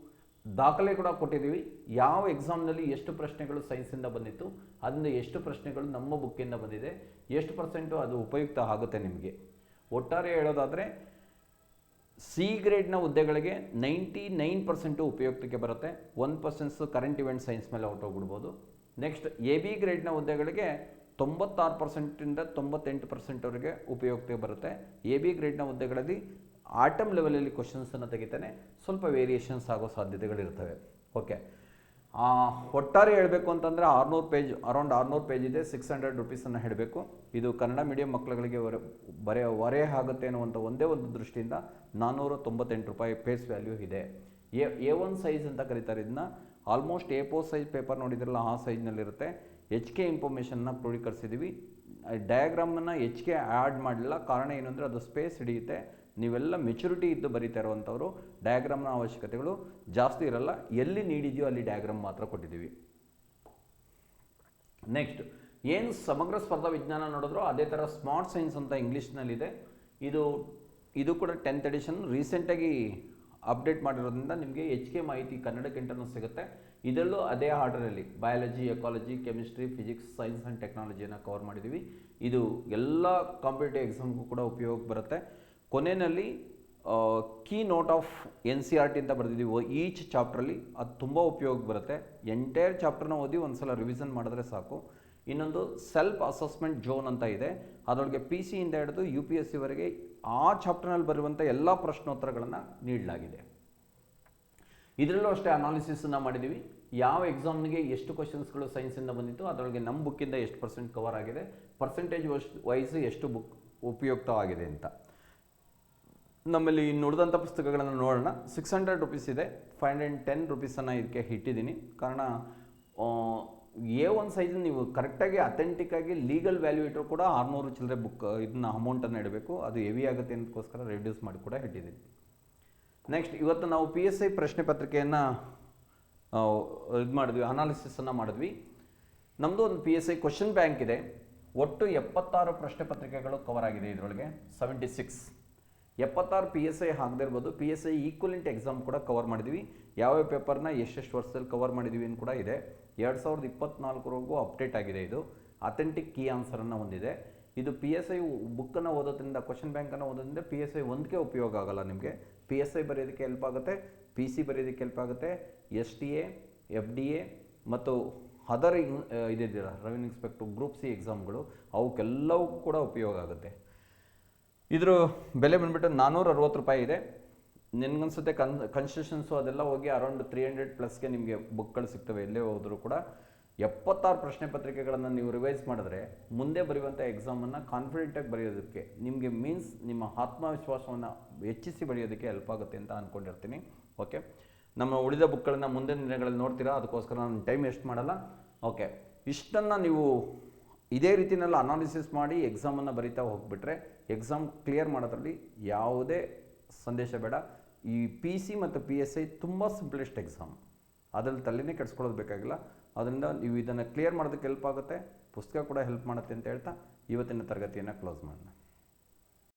ದಾಖಲೆ ಕೂಡ ಕೊಟ್ಟಿದ್ದೀವಿ. ಯಾವ ಎಕ್ಸಾಮ್ನಲ್ಲಿ ಎಷ್ಟು ಪ್ರಶ್ನೆಗಳು ಸೈನ್ಸಿಂದ ಬಂದಿತ್ತು, ಅದರಿಂದ ಎಷ್ಟು ಪ್ರಶ್ನೆಗಳು ನಮ್ಮ ಬುಕ್ಕಿಂದ ಬಂದಿದೆ, ಎಷ್ಟು % ಅದು ಉಪಯುಕ್ತ ಆಗುತ್ತೆ ನಿಮಗೆ. ಒಟ್ಟಾರೆ ಹೇಳೋದಾದರೆ C ಗ್ರೇಡ್ನ ಹುದ್ದೆಗಳಿಗೆ 99% ಉಪಯುಕ್ತಕ್ಕೆ ಬರುತ್ತೆ. 1% ಕರೆಂಟ್ ಇವೆಂಟ್ ಸೈನ್ಸ್ ಮೇಲೆ ಹೊರಟೋಗ್ಬಿಡ್ಬೋದು. ನೆಕ್ಸ್ಟ್ AB ಗ್ರೇಡ್ನ ಹುದ್ದೆಗಳಿಗೆ 96%ಇಂದ 98%ವರೆಗೆ ಉಪಯುಕ್ತಕ್ಕೆ ಬರುತ್ತೆ. AB ಗ್ರೇಡ್ನ ಹುದ್ದೆಗಳಲ್ಲಿ ಆಟಮ್ ಲೆವೆಲಲ್ಲಿ ಕ್ವಶನ್ಸನ್ನು ತೆಗಿತಾನೆ, ಸ್ವಲ್ಪ ವೇರಿಯೇಷನ್ಸ್ ಆಗೋ ಸಾಧ್ಯತೆಗಳಿರ್ತವೆ. ಓಕೆ, ಒಟ್ಟಾರೆ ಹೇಳಬೇಕು ಅಂತಂದರೆ 600 ಪೇಜ್, ಅರೌಂಡ್ 600 ಪೇಜ್ ಇದೆ. 600 ರುಪೀಸನ್ನು ಹೇಳಬೇಕು. ಇದು ಕನ್ನಡ ಮೀಡಿಯಂ ಮಕ್ಕಳುಗಳಿಗೆ ಹೊರೆ ಆಗುತ್ತೆ ಅನ್ನುವಂಥ ಒಂದೇ ಒಂದು ದೃಷ್ಟಿಯಿಂದ 498 ರೂಪಾಯಿ ಫೇಸ್ ವ್ಯಾಲ್ಯೂ ಇದೆ. A1 ಸೈಜ್ ಅಂತ ಕರೀತಾರೆ ಇದನ್ನ. ಆಲ್ಮೋಸ್ಟ್ A4 ಸೈಜ್ ಪೇಪರ್ ನೋಡಿದ್ರಲ್ಲ, ಆ ಸೈಜ್ನಲ್ಲಿರುತ್ತೆ. HK ಇನ್ಫಾರ್ಮೇಷನ್ನ ಕ್ರೋಢೀಕರಿಸಿದ್ದೀವಿ. ಡಯಾಗ್ರಾಮನ್ನು HK ಆ್ಯಡ್ ಮಾಡಲಿಲ್ಲ. ಕಾರಣ ಏನು ಅಂದರೆ ಅದು ಸ್ಪೇಸ್ ಹಿಡಿಯುತ್ತೆ. ನೀವೆಲ್ಲ ಮೆಚುರಿಟಿ ಇದ್ದು ಬರೀತಾ ಇರುವಂಥವ್ರು, ಡಯಾಗ್ರಾಮ್ನ ಅವಶ್ಯಕತೆಗಳು ಜಾಸ್ತಿ ಇರಲ್ಲ. ಎಲ್ಲಿ ನೀಡಿದೆಯೋ ಅಲ್ಲಿ ಡಯಾಗ್ರಾಮ್ ಮಾತ್ರ ಕೊಟ್ಟಿದ್ದೀವಿ. ನೆಕ್ಸ್ಟ್, ಏನು ಸಮಗ್ರ ಸ್ಪರ್ಧಾ ವಿಜ್ಞಾನ ನೋಡಿದ್ರು ಅದೇ ಥರ ಸ್ಮಾರ್ಟ್ ಸೈನ್ಸ್ ಅಂತ ಇಂಗ್ಲೀಷ್ನಲ್ಲಿದೆ. ಇದು ಕೂಡ 10th ಎಡಿಷನ್ ರೀಸೆಂಟಾಗಿ ಅಪ್ಡೇಟ್ ಮಾಡಿರೋದ್ರಿಂದ ನಿಮಗೆ HK ಮಾಹಿತಿ ಕನ್ನಡಕ್ಕಿಂತನೂ ಸಿಗುತ್ತೆ. ಇದರಲ್ಲೂ ಅದೇ ಆರ್ಡರಲ್ಲಿ biology, ecology, chemistry, physics, science and ಟೆಕ್ನಾಲಜಿಯನ್ನು ಕವರ್ ಮಾಡಿದ್ದೀವಿ. ಇದು ಎಲ್ಲ ಕಾಂಪಿಟೇಟಿವ್ ಎಕ್ಸಾಮ್ಗೂ ಕೂಡ ಉಪಯೋಗ ಬರುತ್ತೆ. ಕೊನೆಯಲ್ಲಿ key note of N C R T ಅಂತ ಬರೆದಿದ್ದೀವಿ ಈಚ್ ಚಾಪ್ಟ್ರಲ್ಲಿ. ಅದು ತುಂಬ ಉಪಯೋಗ ಬರುತ್ತೆ. ಎಂಟೈರ್ ಚಾಪ್ಟರ್ನ ಓದಿ ಒಂದ್ಸಲ ರಿವಿಷನ್ ಮಾಡಿದ್ರೆ ಸಾಕು. ಇನ್ನೊಂದು ಸೆಲ್ಫ್ ಅಸೆಸ್ಮೆಂಟ್ ಝೋನ್ ಅಂತ ಇದೆ, ಅದರೊಳಗೆ ಪಿ ಸಿ ಇಂದ ಹಿಡಿದು ಯು ಪಿ ಎಸ್ ಸಿವರೆಗೆ ಆ ಚಾಪ್ಟರ್ನಲ್ಲಿ ಬರುವಂಥ ಎಲ್ಲ ಪ್ರಶ್ನೋತ್ತರಗಳನ್ನು ನೀಡಲಾಗಿದೆ. ಇದರಲ್ಲೂ ಅಷ್ಟೇ ಅನಾಲಿಸಿಸನ್ನು ಮಾಡಿದ್ದೀವಿ. ಯಾವ ಎಕ್ಸಾಮ್ನಿಗೆ ಎಷ್ಟು ಕ್ವಶನ್ಸ್ಗಳು ಸೈನ್ಸಿಂದ ಬಂದಿತ್ತು, ಅದರೊಳಗೆ ನಮ್ಮ ಬುಕ್ಕಿಂದ ಎಷ್ಟು ಪರ್ಸೆಂಟ್ ಕವರ್ ಆಗಿದೆ, ಪರ್ಸೆಂಟೇಜ್ ವೈಸ್ ಎಷ್ಟು ಬುಕ್ ಉಪಯುಕ್ತವಾಗಿದೆ ಅಂತ. ನಮ್ಮಲ್ಲಿ ಇನ್ನು ಉಳಿದಂಥ ಪುಸ್ತಕಗಳನ್ನು ನೋಡೋಣ. 600 ರುಪೀಸ್ ಇದೆ, 510 ರುಪೀಸನ್ನು ಇದಕ್ಕೆ ಇಟ್ಟಿದ್ದೀನಿ. ಕಾರಣ A1 ಸೈಜ್ ನೀವು ಕರೆಕ್ಟಾಗಿ ಅಥೆಂಟಿಕ್ಕಾಗಿ ಲೀಗಲ್ ವ್ಯಾಲ್ಯೂ ಇಟ್ಟರು ಕೂಡ 600 ಚಿಲ್ಲರೆ ಬುಕ್ ಇದನ್ನ ಅಮೌಂಟನ್ನು ಇಡಬೇಕು. ಅದು ಹೆವಿ ಆಗುತ್ತೆ ಅದಕ್ಕೋಸ್ಕರ ರಿಡ್ಯೂಸ್ ಮಾಡಿ ಕೂಡ ಇಟ್ಟಿದ್ದೀನಿ. ನೆಕ್ಸ್ಟ್ ಇವತ್ತು ನಾವು PSI ಪ್ರಶ್ನೆ ಪತ್ರಿಕೆಯನ್ನು ಇದು ಮಾಡಿದ್ವಿ, ಅನಾಲಿಸಿಸನ್ನು ಮಾಡಿದ್ವಿ. ನಮ್ಮದು ಒಂದು PSI ಕ್ವಶನ್ ಬ್ಯಾಂಕ್ ಇದೆ. ಒಟ್ಟು 76 ಪ್ರಶ್ನೆ ಪತ್ರಿಕೆಗಳು ಕವರ್ ಆಗಿದೆ. ಇದರೊಳಗೆ 76 PSI ಆಗದಿರ್ಬೋದು. PSI ಈಕ್ವಲೆಂಟ್ ಎಕ್ಸಾಮ್ ಕೂಡ ಕವರ್ ಮಾಡಿದ್ವಿ. ಯಾವ್ಯಾವ ಪೇಪರ್ನ ಎಷ್ಟೆಷ್ಟು ವರ್ಷದಲ್ಲಿ ಕವರ್ ಮಾಡಿದ್ವಿ ಅಂತ ಕೂಡ ಇದೆ. 2024ವರೆಗೂ ಅಪ್ಡೇಟ್ ಆಗಿದೆ. ಇದು ಅಥೆಂಟಿಕ್ ಕೀ ಆನ್ಸರನ್ನು ಹೊಂದಿದೆ. ಇದು PSI ಬುಕ್ಕನ್ನು ಓದೋದ್ರಿಂದ, ಕ್ವಶನ್ ಬ್ಯಾಂಕನ್ನು ಓದೋದ್ರಿಂದ PSI ಒಂದಕ್ಕೆ ಉಪಯೋಗ ಆಗಲ್ಲ ನಿಮಗೆ. PSI ಬರೆಯೋದಕ್ಕೆ ಹೆಲ್ಪ್ ಆಗುತ್ತೆ, PC ಬರೆಯೋದಕ್ಕೆ ಹೆಲ್ಪ್ ಆಗುತ್ತೆ, STA, FDA ಮತ್ತು ಅದರ್ ಇದಿದ್ದೀರ ರೆವಿನ್ಯೂ ಇನ್ಸ್ಪೆಕ್ಟರ್ ಗ್ರೂಪ್ ಸಿ ಎಕ್ಸಾಮ್ಗಳು ಅವಕ್ಕೆಲ್ಲವೂ ಕೂಡ ಉಪಯೋಗ ಆಗುತ್ತೆ. ಇದ್ರ ಬೆಲೆ ಬಂದುಬಿಟ್ಟು 460 ರೂಪಾಯಿ ಇದೆ. ನಿನ್ಗನ್ಸುತ್ತೆ ಕನ್ಸೆಷನ್ಸು ಅದೆಲ್ಲ ಹೋಗಿ ಅರೌಂಡ್ 300 ಪ್ಲಸ್ಗೆ ನಿಮಗೆ ಬುಕ್ಗಳು ಸಿಗ್ತವೆ. ಎಲ್ಲೇ ಹೋದರೂ ಕೂಡ 76 ಪ್ರಶ್ನೆ ಪತ್ರಿಕೆಗಳನ್ನು ನೀವು ರಿವೈಸ್ ಮಾಡಿದ್ರೆ ಮುಂದೆ ಬರೆಯುವಂಥ ಎಕ್ಸಾಮನ್ನು ಕಾನ್ಫಿಡೆಂಟಾಗಿ ಬರೆಯೋದಕ್ಕೆ ನಿಮಗೆ ಮೀನ್ಸ್ ನಿಮ್ಮ ಆತ್ಮವಿಶ್ವಾಸವನ್ನು ಹೆಚ್ಚಿಸಿ ಬರೆಯೋದಕ್ಕೆ ಹೆಲ್ಪ್ ಆಗುತ್ತೆ ಅಂತ ಅಂದ್ಕೊಂಡಿರ್ತೀನಿ. ಓಕೆ, ನಮ್ಮ ಉಳಿದ ಬುಕ್ಗಳನ್ನು ಮುಂದಿನ ದಿನಗಳಲ್ಲಿ ನೋಡ್ತೀರಾ, ಅದಕ್ಕೋಸ್ಕರ ನಾನು ಟೈಮ್ ವೇಸ್ಟ್ ಮಾಡಲ್ಲ. ಓಕೆ, ಇಷ್ಟನ್ನು ನೀವು ಇದೇ ರೀತಿಯಲ್ಲಿ ಅನಾಲಿಸಿಸ್ ಮಾಡಿ ಎಕ್ಸಾಮನ್ನು ಬರಿತಾ ಹೋಗಿಬಿಟ್ರೆ ಎಕ್ಸಾಮ್ ಕ್ಲಿಯರ್ ಮಾಡೋದ್ರಲ್ಲಿ ಯಾವುದೇ ಸಂದೇಶ ಬೇಡ. ಈ PC ಮತ್ತು PSI ತುಂಬ ಸಿಂಪ್ಲೆಸ್ಟ್ ಎಕ್ಸಾಮ್, ಅದರಲ್ಲಿ ತಲೆನೇ ಕೆಡಿಸ್ಕೊಳ್ಳೋದು ಬೇಕಾಗಿಲ್ಲ. ಅದರಿಂದ ನೀವು ಇದನ್ನು ಕ್ಲಿಯರ್ ಮಾಡೋದಕ್ಕೆ ಹೆಲ್ಪ್ ಆಗುತ್ತೆ, ಪುಸ್ತಕ ಕೂಡ ಹೆಲ್ಪ್ ಮಾಡುತ್ತೆ ಅಂತ ಹೇಳ್ತಾ ಇವತ್ತಿನ ತರಗತಿಯನ್ನು ಕ್ಲೋಸ್ ಮಾಡೋಣ.